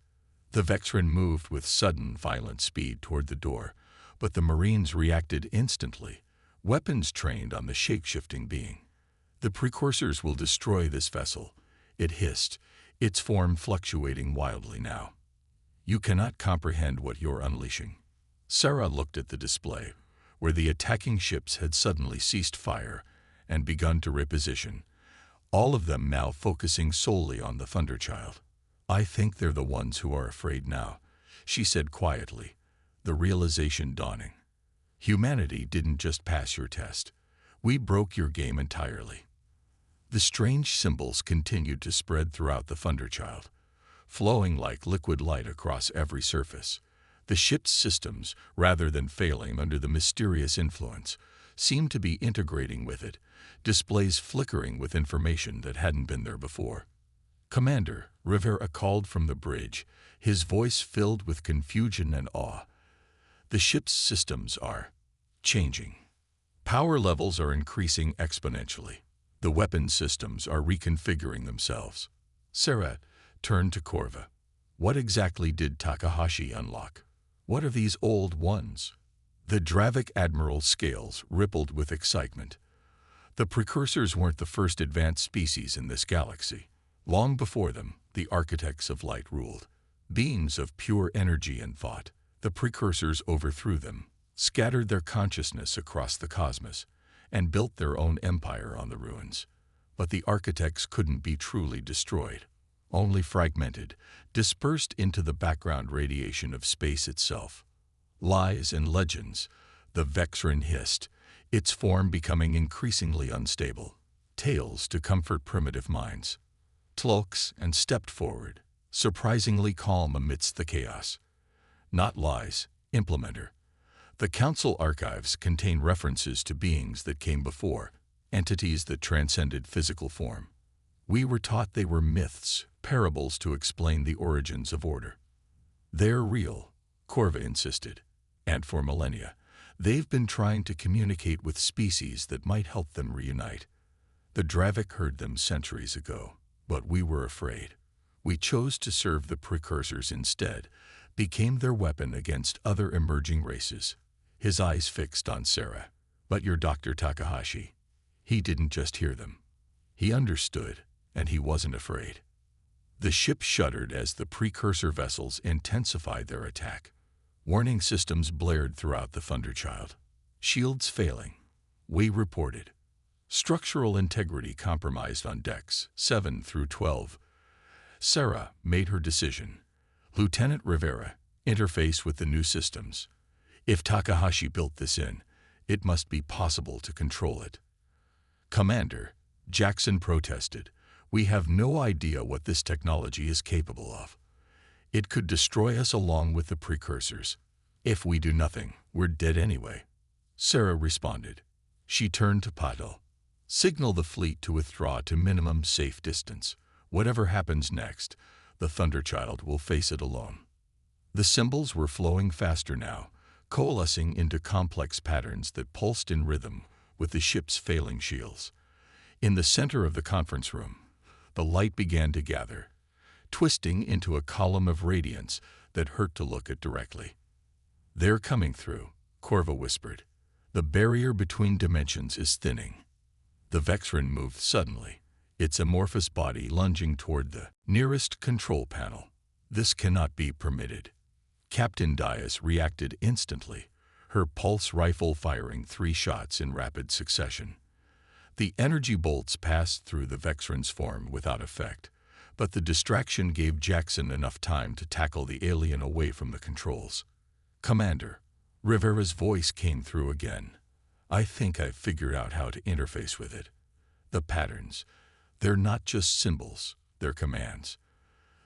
The Vexran moved with sudden, violent speed toward the door, but the Marines reacted instantly, weapons trained on the shape-shifting being. The precursors will destroy this vessel, it hissed, its form fluctuating wildly now. You cannot comprehend what you're unleashing. Sarah looked at the display, where the attacking ships had suddenly ceased fire and begun to reposition, all of them now focusing solely on the Thunderchild. I think they're the ones who are afraid now, she said quietly, the realization dawning. Humanity didn't just pass your test. We broke your game entirely. The strange symbols continued to spread throughout the Thunderchild, flowing like liquid light across every surface. The ship's systems, rather than failing under the mysterious influence, seemed to be integrating with it, displays flickering with information that hadn't been there before. Commander, Rivera called from the bridge, his voice filled with confusion and awe. The ship's systems are changing. Power levels are increasing exponentially. The weapon systems are reconfiguring themselves. Sarah turned to Corva. What exactly did Takahashi unlock? What are these old ones? The Dravik Admiral's scales rippled with excitement. The precursors weren't the first advanced species in this galaxy. Long before them, the architects of light ruled. Beings of pure energy and thought, the precursors overthrew them, scattered their consciousness across the cosmos, and built their own empire on the ruins. But the architects couldn't be truly destroyed, only fragmented, dispersed into the background radiation of space itself. Lies and legends, the Vexrin hissed, its form becoming increasingly unstable. Tales to comfort primitive minds. Tlolks and stepped forward, surprisingly calm amidst the chaos. Not lies, implementer. The Council archives contain references to beings that came before, entities that transcended physical form. We were taught they were myths, parables to explain the origins of order. They're real, Corva insisted, and for millennia, they've been trying to communicate with species that might help them reunite. The Dravik heard them centuries ago, but we were afraid. We chose to serve the precursors instead, became their weapon against other emerging races. His eyes fixed on Sarah. But your Dr. Takahashi, he didn't just hear them. He understood, and he wasn't afraid. The ship shuddered as the precursor vessels intensified their attack. Warning systems blared throughout the Thunderchild. Shields failing. We reported. Structural integrity compromised on decks 7 through 12. Sarah made her decision. Lieutenant Rivera, interface with the new systems. If Takahashi built this in, it must be possible to control it. Commander, Jackson protested, we have no idea what this technology is capable of. It could destroy us along with the precursors. If we do nothing, we're dead anyway. Sarah responded. She turned to Patel. Signal the fleet to withdraw to minimum safe distance. Whatever happens next, the Thunderchild will face it alone. The symbols were flowing faster now, coalescing into complex patterns that pulsed in rhythm with the ship's failing shields. In the center of the conference room, the light began to gather, twisting into a column of radiance that hurt to look at directly. They're coming through, Corva whispered. The barrier between dimensions is thinning. The Vexrin moved suddenly, its amorphous body lunging toward the nearest control panel. This cannot be permitted. Captain Dias reacted instantly, her pulse rifle firing 3 shots in rapid succession. The energy bolts passed through the Vexrin's form without effect, but the distraction gave Jackson enough time to tackle the alien away from the controls. Commander, Rivera's voice came through again. I think I've figured out how to interface with it. The patterns, they're not just symbols, they're commands.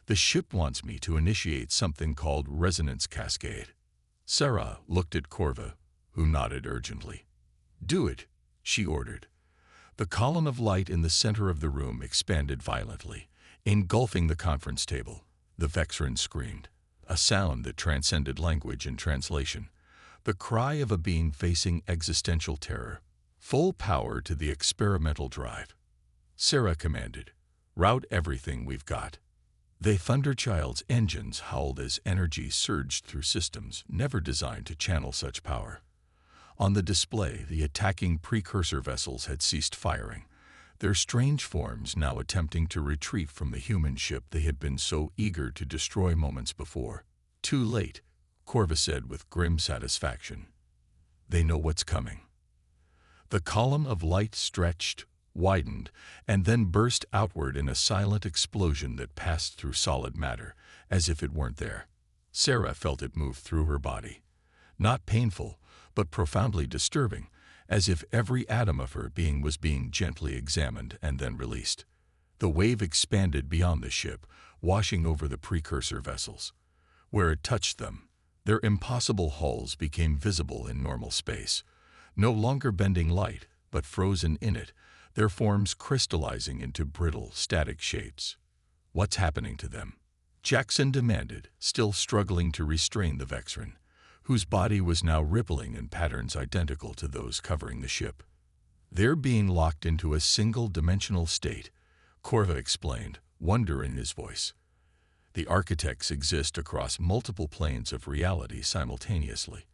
The ship wants me to initiate something called resonance cascade. Sarah looked at Corva, who nodded urgently. Do it, she ordered. The column of light in the center of the room expanded violently, engulfing the conference table. The Vexrin screamed, a sound that transcended language and translation, the cry of a being facing existential terror. Full power to the experimental drive. Sarah commanded, route everything we've got. The Thunderchild's engines howled as energy surged through systems never designed to channel such power. On the display, the attacking precursor vessels had ceased firing, their strange forms now attempting to retreat from the human ship they had been so eager to destroy moments before. Too late, Corva said with grim satisfaction. They know what's coming. The column of light stretched, widened, and then burst outward in a silent explosion that passed through solid matter, as if it weren't there. Sarah felt it move through her body. Not painful, but profoundly disturbing, as if every atom of her being was being gently examined and then released. The wave expanded beyond the ship, washing over the precursor vessels. Where it touched them, their impossible hulls became visible in normal space, no longer bending light, but frozen in it, their forms crystallizing into brittle, static shapes. What's happening to them? Jackson demanded, still struggling to restrain the Vexrin. whose body was now rippling in patterns identical to those covering the ship. "They're being locked into a single-dimensional state," Corva explained, wonder in his voice. "The architects exist across multiple planes of reality simultaneously.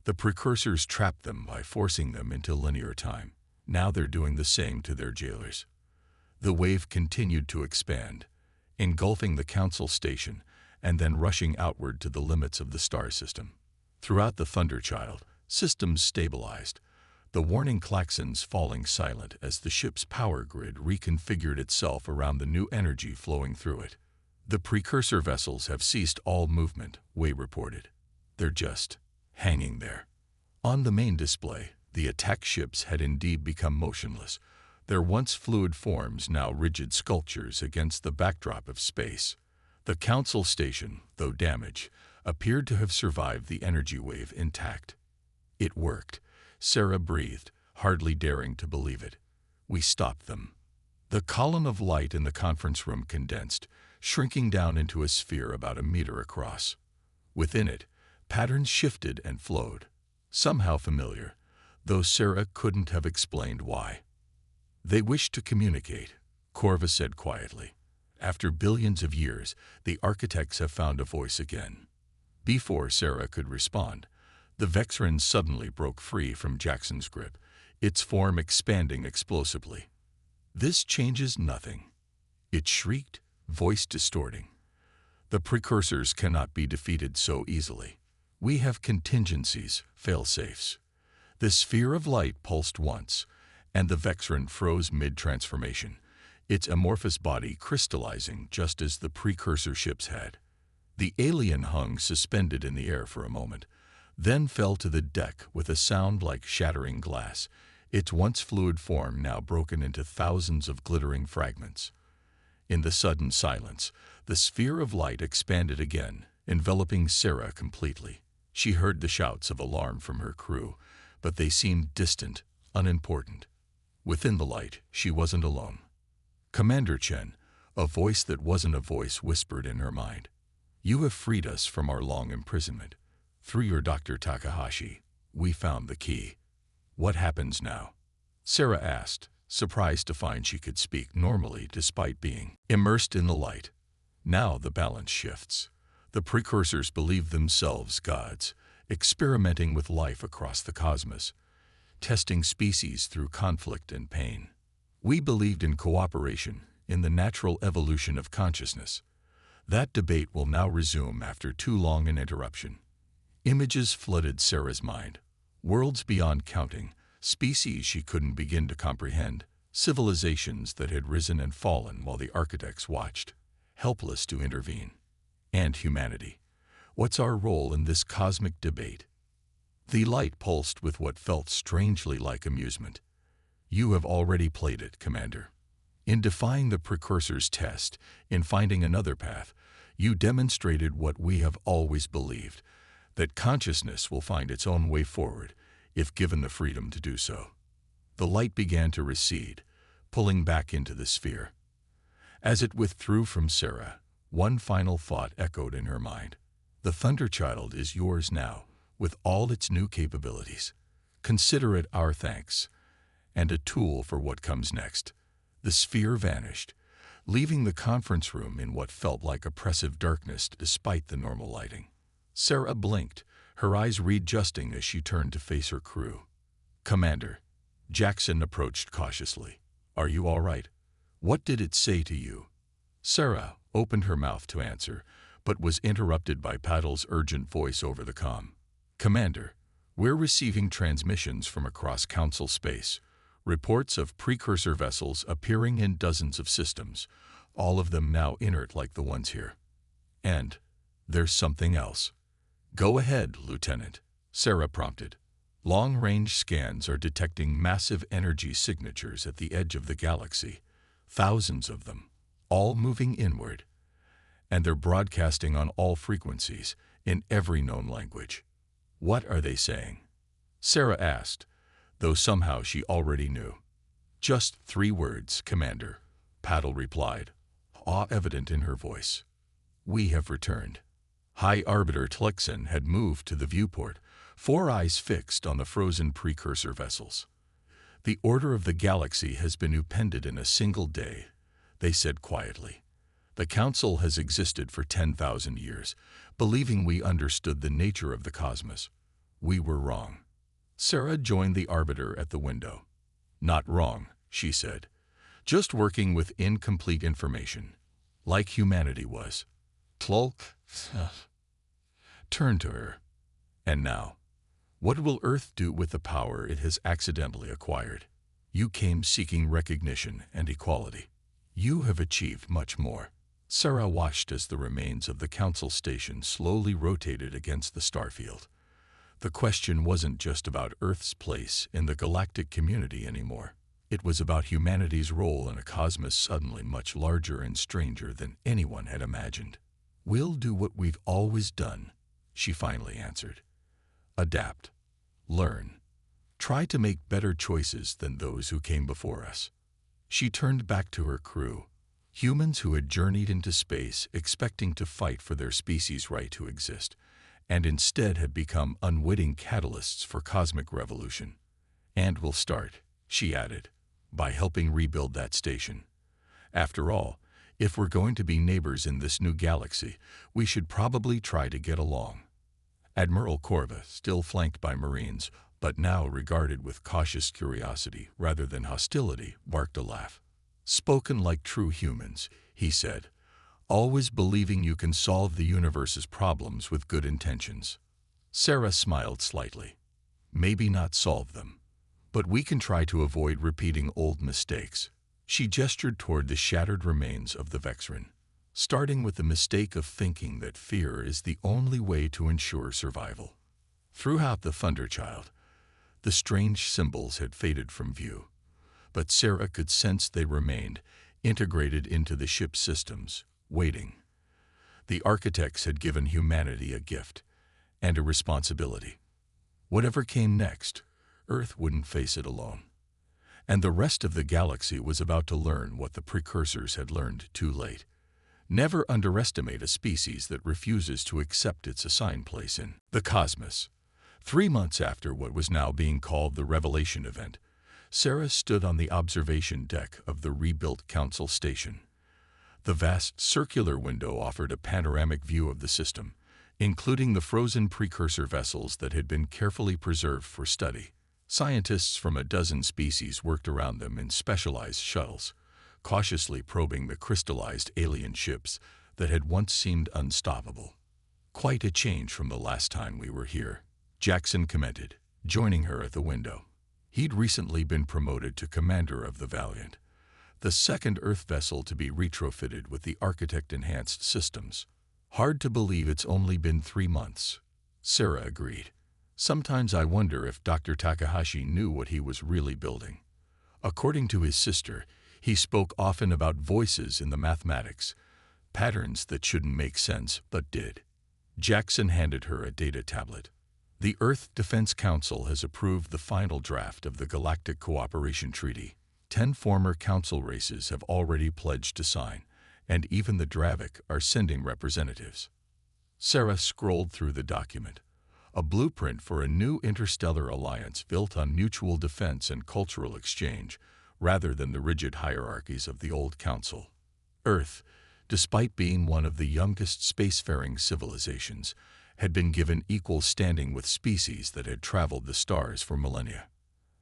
The precursors trapped them by forcing them into linear time. Now they're doing the same to their jailers." The wave continued to expand, engulfing the Council station and then rushing outward to the limits of the star system. Throughout the Thunderchild, systems stabilized, the warning klaxons falling silent as the ship's power grid reconfigured itself around the new energy flowing through it. "The precursor vessels have ceased all movement," Wei reported. "They're just hanging there." On the main display, the attack ships had indeed become motionless, their once fluid forms now rigid sculptures against the backdrop of space. The Council station, though damaged, appeared to have survived the energy wave intact. "It worked," Sarah breathed, hardly daring to believe it. "We stopped them." The column of light in the conference room condensed, shrinking down into a sphere about a meter across. Within it, patterns shifted and flowed, somehow familiar, though Sarah couldn't have explained why. "They wish to communicate," Corva said quietly. "After billions of years, the architects have found a voice again." Before Sarah could respond, the Vexrin suddenly broke free from Jackson's grip, its form expanding explosively. "This changes nothing," it shrieked, voice distorting. "The precursors cannot be defeated so easily. We have contingencies, fail-safes." The sphere of light pulsed once, and the Vexrin froze mid-transformation, its amorphous body crystallizing just as the precursor ships had. The alien hung suspended in the air for a moment, then fell to the deck with a sound like shattering glass, its once fluid form now broken into thousands of glittering fragments. In the sudden silence, the sphere of light expanded again, enveloping Sarah completely. She heard the shouts of alarm from her crew, but they seemed distant, unimportant. Within the light, she wasn't alone. "Commander Chen," a voice that wasn't a voice whispered in her mind. "You have freed us from our long imprisonment. Through your Dr. Takahashi, we found the key. What happens now?" Sarah asked, surprised to find she could speak normally despite being immersed in the light. "Now the balance shifts. The precursors believe themselves gods, experimenting with life across the cosmos, testing species through conflict and pain. We believed in cooperation, in the natural evolution of consciousness. That debate will now resume after too long an interruption." Images flooded Sarah's mind, worlds beyond counting, species she couldn't begin to comprehend, civilizations that had risen and fallen while the architects watched, helpless to intervene. And humanity. What's our role in this cosmic debate? The light pulsed with what felt strangely like amusement. "You have already played it, Commander. In defying the Precursor's test, in finding another path, you demonstrated what we have always believed, that consciousness will find its own way forward, if given the freedom to do so." The light began to recede, pulling back into the sphere. As it withdrew from Sarah, one final thought echoed in her mind. "The Thunderchild is yours now, with all its new capabilities. Consider it our thanks, and a tool for what comes next." The sphere vanished, leaving the conference room in what felt like oppressive darkness despite the normal lighting. Sarah blinked, her eyes readjusting as she turned to face her crew. "Commander," Jackson approached cautiously. "Are you all right? What did it say to you?" Sarah opened her mouth to answer, but was interrupted by Paddle's urgent voice over the comm. "Commander, we're receiving transmissions from across Council space. Reports of precursor vessels appearing in dozens of systems, all of them now inert like the ones here. And there's something else." "Go ahead, Lieutenant," Sarah prompted. "Long-range scans are detecting massive energy signatures at the edge of the galaxy, thousands of them, all moving inward. And they're broadcasting on all frequencies, in every known language." "What are they saying?" Sarah asked, though somehow she already knew. "Just 3 words, Commander," Paddle replied, awe evident in her voice. "We have returned." High Arbiter Tlexen had moved to the viewport, 4 eyes fixed on the frozen precursor vessels. "The order of the galaxy has been upended in a single day," they said quietly. "The Council has existed for 10,000 years, believing we understood the nature of the cosmos. We were wrong." Sarah joined the Arbiter at the window. "Not wrong," she said. "Just working with incomplete information, like humanity was." Tlulk turned to her. "And now, what will Earth do with the power it has accidentally acquired? You came seeking recognition and equality. You have achieved much more." Sarah watched as the remains of the Council station slowly rotated against the starfield. The question wasn't just about Earth's place in the galactic community anymore. It was about humanity's role in a cosmos suddenly much larger and stranger than anyone had imagined. "We'll do what we've always done," she finally answered. "Adapt. Learn. Try to make better choices than those who came before us." She turned back to her crew, humans who had journeyed into space expecting to fight for their species' right to exist, and instead had become unwitting catalysts for cosmic revolution. "And we'll start," she added, "by helping rebuild that station. After all, if we're going to be neighbors in this new galaxy, we should probably try to get along." Admiral Corva, still flanked by Marines, but now regarded with cautious curiosity rather than hostility, barked a laugh. "Spoken like true humans," he said, "always believing you can solve the universe's problems with good intentions." Sarah smiled slightly. "Maybe not solve them, but we can try to avoid repeating old mistakes." She gestured toward the shattered remains of the Vexren, starting with the mistake of thinking that fear is the only way to ensure survival. Throughout the Thunderchild, the strange symbols had faded from view, but Sarah could sense they remained, integrated into the ship's systems, waiting. The architects had given humanity a gift and a responsibility. Whatever came next, Earth wouldn't face it alone. And the rest of the galaxy was about to learn what the precursors had learned too late. Never underestimate a species that refuses to accept its assigned place in the cosmos. 3 months after what was now being called the Revelation event, Sarah stood on the observation deck of the rebuilt Council station. The vast circular window offered a panoramic view of the system, including the frozen precursor vessels that had been carefully preserved for study. Scientists from a dozen species worked around them in specialized shuttles, cautiously probing the crystallized alien ships that had once seemed unstoppable. "Quite a change from the last time we were here," Jackson commented, joining her at the window. He'd recently been promoted to commander of the Valiant, the second Earth vessel to be retrofitted with the Architect-enhanced systems. "Hard to believe it's only been 3 months," Sarah agreed. "Sometimes I wonder if Dr. Takahashi knew what he was really building." According to his sister, he spoke often about voices in the mathematics, patterns that shouldn't make sense but did. Jackson handed her a data tablet. "The Earth Defense Council has approved the final draft of the Galactic Cooperation Treaty. 10 former Council races have already pledged to sign, and even the Dravik are sending representatives." Sarah scrolled through the document, a blueprint for a new interstellar alliance built on mutual defense and cultural exchange, rather than the rigid hierarchies of the old Council. Earth, despite being one of the youngest spacefaring civilizations, had been given equal standing with species that had traveled the stars for millennia.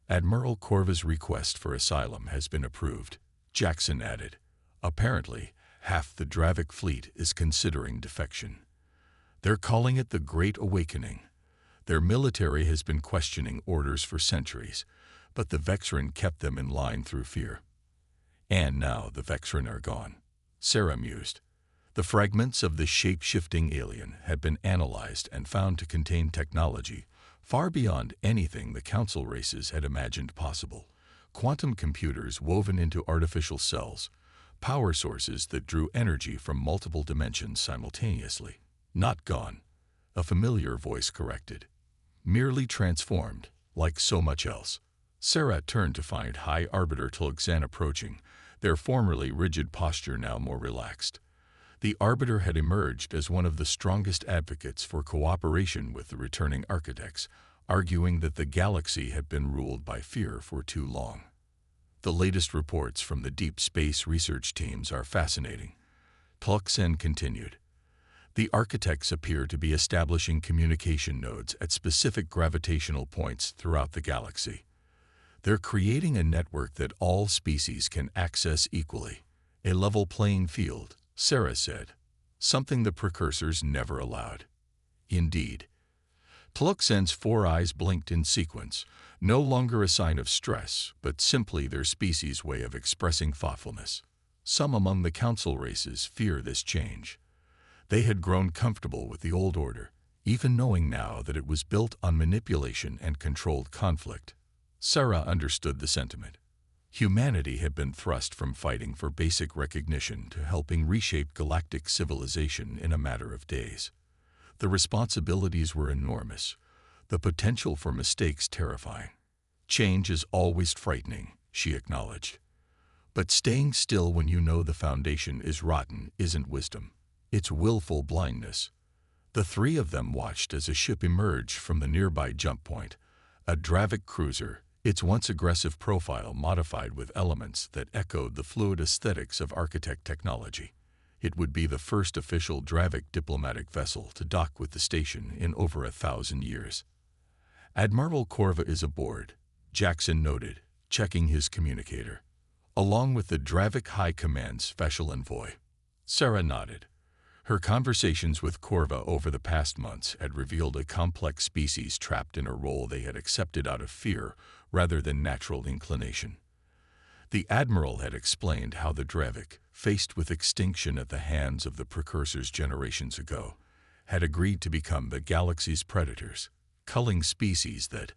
"Admiral Corva's request for asylum has been approved," Jackson added. "Apparently, half the Dravik fleet is considering defection. They're calling it the Great Awakening. Their military has been questioning orders for centuries, but the Vexren kept them in line through fear. And now the Vexren are gone," Sarah mused. The fragments of the shape-shifting alien had been analyzed and found to contain technology far beyond anything the Council races had imagined possible. Quantum computers woven into artificial cells, power sources that drew energy from multiple dimensions simultaneously. "Not gone," a familiar voice corrected. "Merely transformed, like so much else." Sarah turned to find High Arbiter Tlugzan approaching, their formerly rigid posture now more relaxed. The Arbiter had emerged as one of the strongest advocates for cooperation with the returning architects, arguing that the galaxy had been ruled by fear for too long. The latest reports from the deep space research teams are fascinating. Tluxen continued. The architects appear to be establishing communication nodes at specific gravitational points throughout the galaxy. They're creating a network that all species can access equally, a level playing field, Sarah said, something the precursors never allowed. Indeed. Tluxen's 4 eyes blinked in sequence, no longer a sign of stress, but simply their species' way of expressing thoughtfulness. Some among the council races fear this change. They had grown comfortable with the old order, even knowing now that it was built on manipulation and controlled conflict. Sarah understood the sentiment. Humanity had been thrust from fighting for basic recognition to helping reshape galactic civilization in a matter of days. The responsibilities were enormous, the potential for mistakes terrifying. Change is always frightening, she acknowledged. But staying still when you know the foundation is rotten isn't wisdom. It's willful blindness. The 3 of them watched as a ship emerged from the nearby jump point, a Dravik cruiser, its once aggressive profile modified with elements that echoed the fluid aesthetics of architect technology. It would be the first official Dravik diplomatic vessel to dock with the station in over 1,000 years. Admiral Corva is aboard, Jackson noted, checking his communicator, along with the Dravik High Command Special Envoy. Sarah nodded. Her conversations with Corva over the past months had revealed a complex species trapped in a role they had accepted out of fear rather than natural inclination. The Admiral had explained how the Dravik, faced with extinction at the hands of the precursors generations ago, had agreed to become the galaxy's predators, culling species that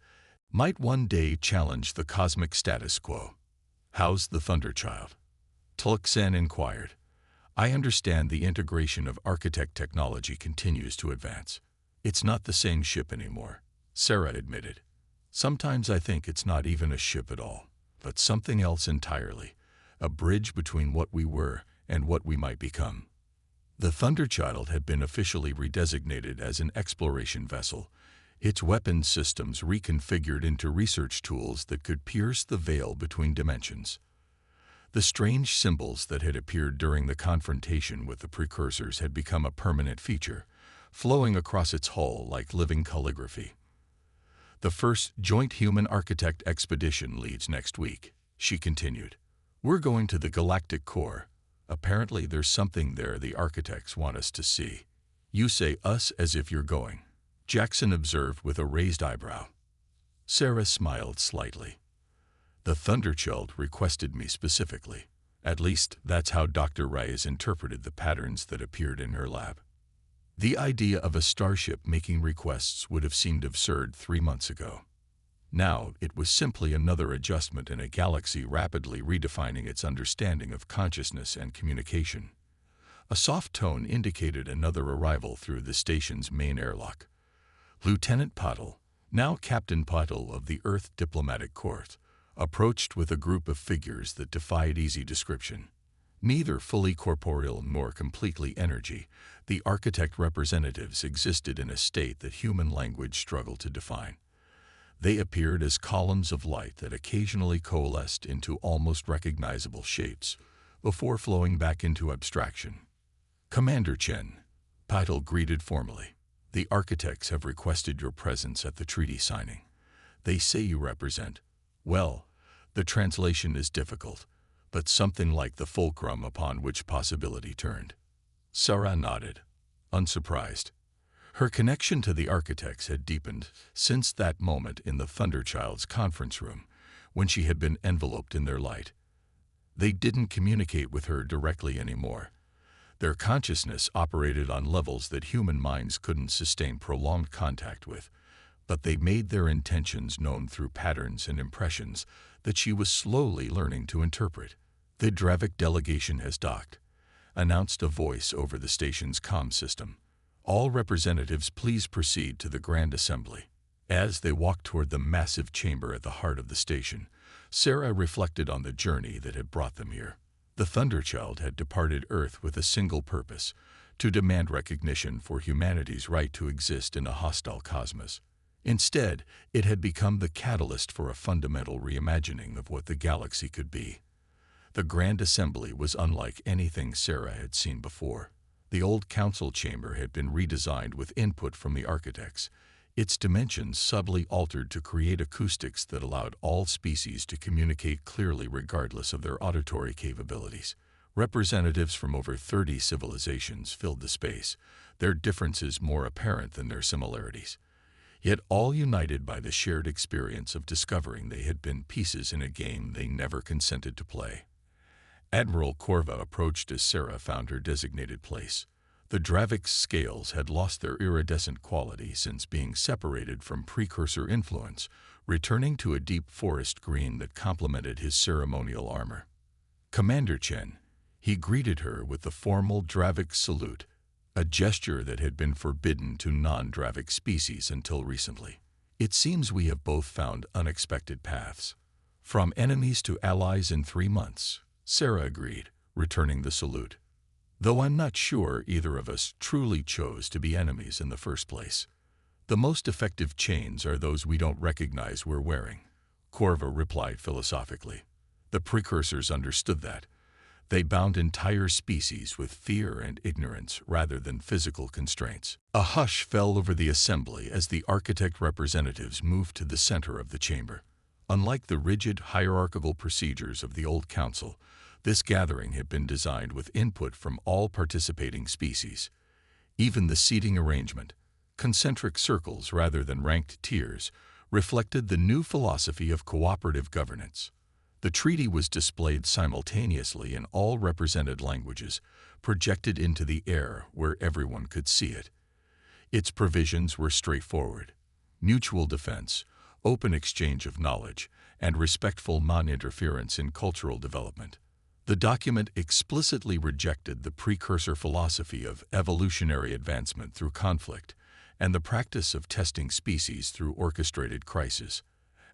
might one day challenge the cosmic status quo. "How's the Thunderchild?" Tluxen inquired. "I understand the integration of architect technology continues to advance. It's not the same ship anymore," Sarah admitted. "Sometimes I think it's not even a ship at all, but something else entirely, a bridge between what we were and what we might become." The Thunderchild had been officially redesignated as an exploration vessel, its weapon systems reconfigured into research tools that could pierce the veil between dimensions. The strange symbols that had appeared during the confrontation with the precursors had become a permanent feature, flowing across its hull like living calligraphy. "The first joint human architect expedition leaves next week," she continued. "We're going to the Galactic core. Apparently there's something there the architects want us to see." "You say us as if you're going," Jackson observed with a raised eyebrow. Sarah smiled slightly. "The Thunderchild requested me specifically. At least, that's how Dr. Reyes interpreted the patterns that appeared in her lab." The idea of a starship making requests would have seemed absurd 3 months ago. Now, it was simply another adjustment in a galaxy rapidly redefining its understanding of consciousness and communication. A soft tone indicated another arrival through the station's main airlock. Lieutenant Patel, now Captain Patel of the Earth Diplomatic Corps, approached with a group of figures that defied easy description. Neither fully corporeal nor completely energy, the architect representatives existed in a state that human language struggled to define. They appeared as columns of light that occasionally coalesced into almost recognizable shapes, before flowing back into abstraction. "Commander Chen," Patel greeted formally, "the architects have requested your presence at the treaty signing. They say you represent, well, the translation is difficult, but something like the fulcrum upon which possibility turned." Sarah nodded, unsurprised. Her connection to the architects had deepened since that moment in the Thunderchild's conference room, when she had been enveloped in their light. They didn't communicate with her directly anymore. Their consciousness operated on levels that human minds couldn't sustain prolonged contact with, but they made their intentions known through patterns and impressions that she was slowly learning to interpret. "The Dravik delegation has docked," announced a voice over the station's comm system. "All representatives please proceed to the Grand Assembly." As they walked toward the massive chamber at the heart of the station, Sarah reflected on the journey that had brought them here. The Thunderchild had departed Earth with a single purpose: to demand recognition for humanity's right to exist in a hostile cosmos. Instead, it had become the catalyst for a fundamental reimagining of what the galaxy could be. The Grand Assembly was unlike anything Sarah had seen before. The old council chamber had been redesigned with input from the architects, its dimensions subtly altered to create acoustics that allowed all species to communicate clearly regardless of their auditory capabilities. Representatives from over 30 civilizations filled the space, their differences more apparent than their similarities, yet all united by the shared experience of discovering they had been pieces in a game they never consented to play. Admiral Corva approached as Sarah found her designated place. The Dravic's scales had lost their iridescent quality since being separated from precursor influence, returning to a deep forest green that complemented his ceremonial armor. "Commander Chen," he greeted her with the formal Dravic salute, a gesture that had been forbidden to non-Dravic species until recently. "It seems we have both found unexpected paths. From enemies to allies in 3 months," Sarah agreed, returning the salute. "Though I'm not sure either of us truly chose to be enemies in the first place. The most effective chains are those we don't recognize we're wearing," Corva replied philosophically. The precursors understood that. They bound entire species with fear and ignorance rather than physical constraints. A hush fell over the assembly as the architect representatives moved to the center of the chamber. Unlike the rigid hierarchical procedures of the old council, this gathering had been designed with input from all participating species. Even the seating arrangement, concentric circles rather than ranked tiers, reflected the new philosophy of cooperative governance. The treaty was displayed simultaneously in all represented languages, projected into the air where everyone could see it. Its provisions were straightforward: mutual defense, open exchange of knowledge, and respectful non-interference in cultural development. The document explicitly rejected the precursor philosophy of evolutionary advancement through conflict and the practice of testing species through orchestrated crises.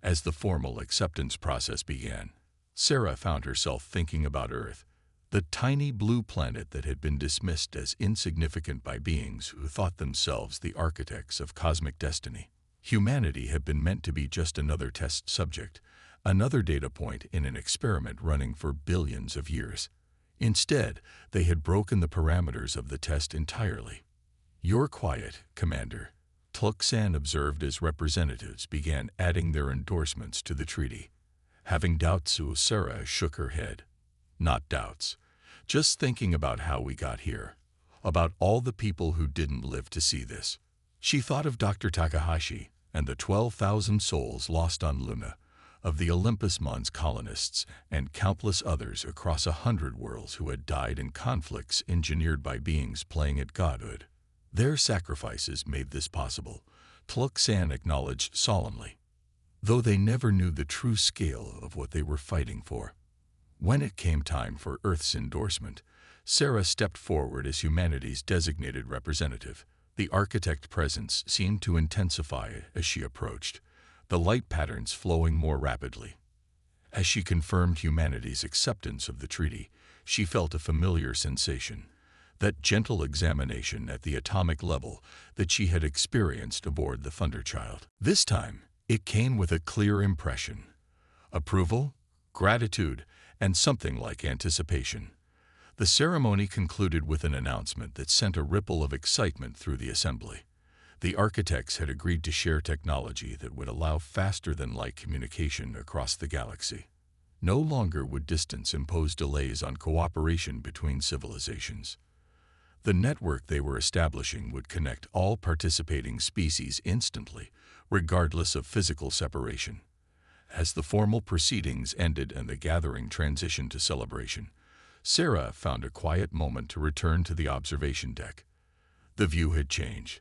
As the formal acceptance process began, Sarah found herself thinking about Earth, the tiny blue planet that had been dismissed as insignificant by beings who thought themselves the architects of cosmic destiny. Humanity had been meant to be just another test subject, another data point in an experiment running for billions of years. Instead, they had broken the parameters of the test entirely. "You're quiet, Commander," Tluxan observed as representatives began adding their endorsements to the treaty. Having doubts, Sarah shook her head. "Not doubts. Just thinking about how we got here. About all the people who didn't live to see this." She thought of Dr. Takahashi and the 12,000 souls lost on Luna, of the Olympus Mons colonists and countless others across 100 worlds who had died in conflicts engineered by beings playing at godhood. Their sacrifices made this possible, Tluxan acknowledged solemnly, though they never knew the true scale of what they were fighting for. When it came time for Earth's endorsement, Sarah stepped forward as humanity's designated representative. The architect presence seemed to intensify as she approached, the light patterns flowing more rapidly. As she confirmed humanity's acceptance of the treaty, she felt a familiar sensation, that gentle examination at the atomic level that she had experienced aboard the Thunderchild. This time, it came with a clear impression: approval, gratitude, and something like anticipation. The ceremony concluded with an announcement that sent a ripple of excitement through the assembly. The architects had agreed to share technology that would allow faster-than-light communication across the galaxy. No longer would distance impose delays on cooperation between civilizations. The network they were establishing would connect all participating species instantly, regardless of physical separation. As the formal proceedings ended and the gathering transitioned to celebration, Sarah found a quiet moment to return to the observation deck. The view had changed.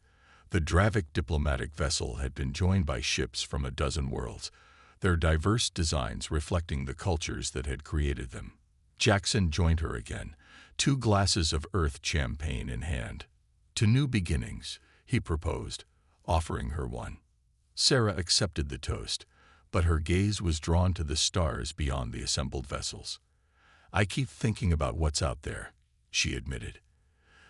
The Dravic diplomatic vessel had been joined by ships from a dozen worlds, their diverse designs reflecting the cultures that had created them. Jackson joined her again, 2 glasses of Earth champagne in hand. "To new beginnings," he proposed, offering her one. Sarah accepted the toast, but her gaze was drawn to the stars beyond the assembled vessels. I keep thinking about what's out there, she admitted.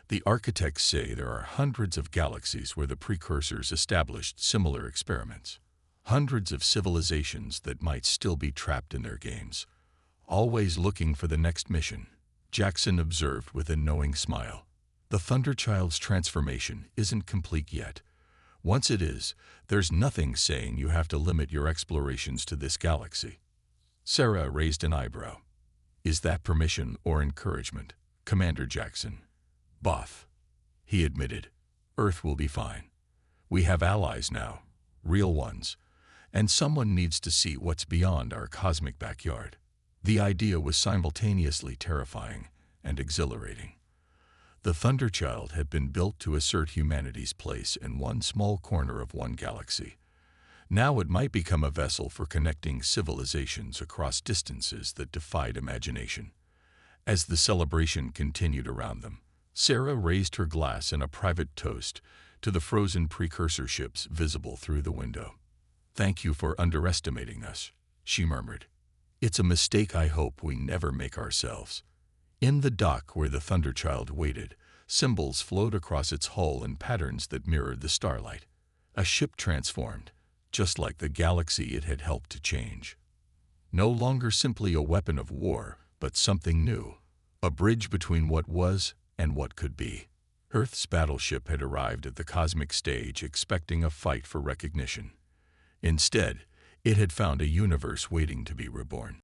The architects say there are hundreds of galaxies where the precursors established similar experiments. Hundreds of civilizations that might still be trapped in their games, always looking for the next mission, Jackson observed with a knowing smile. The Thunderchild's transformation isn't complete yet. Once it is, there's nothing saying you have to limit your explorations to this galaxy. Sarah raised an eyebrow. Is that permission or encouragement, Commander Jackson? Both, he admitted. Earth will be fine. We have allies now, real ones, and someone needs to see what's beyond our cosmic backyard. The idea was simultaneously terrifying and exhilarating. The Thunderchild had been built to assert humanity's place in one small corner of one galaxy. Now it might become a vessel for connecting civilizations across distances that defied imagination. As the celebration continued around them, Sarah raised her glass in a private toast to the frozen precursor ships visible through the window. "Thank you for underestimating us," she murmured. "It's a mistake I hope we never make ourselves." In the dock where the Thunderchild waited, symbols flowed across its hull in patterns that mirrored the starlight. A ship transformed, just like the galaxy it had helped to change. No longer simply a weapon of war, but something new, a bridge between what was and what could be. Earth's battleship had arrived at the cosmic stage expecting a fight for recognition. Instead, it had found a universe waiting to be reborn.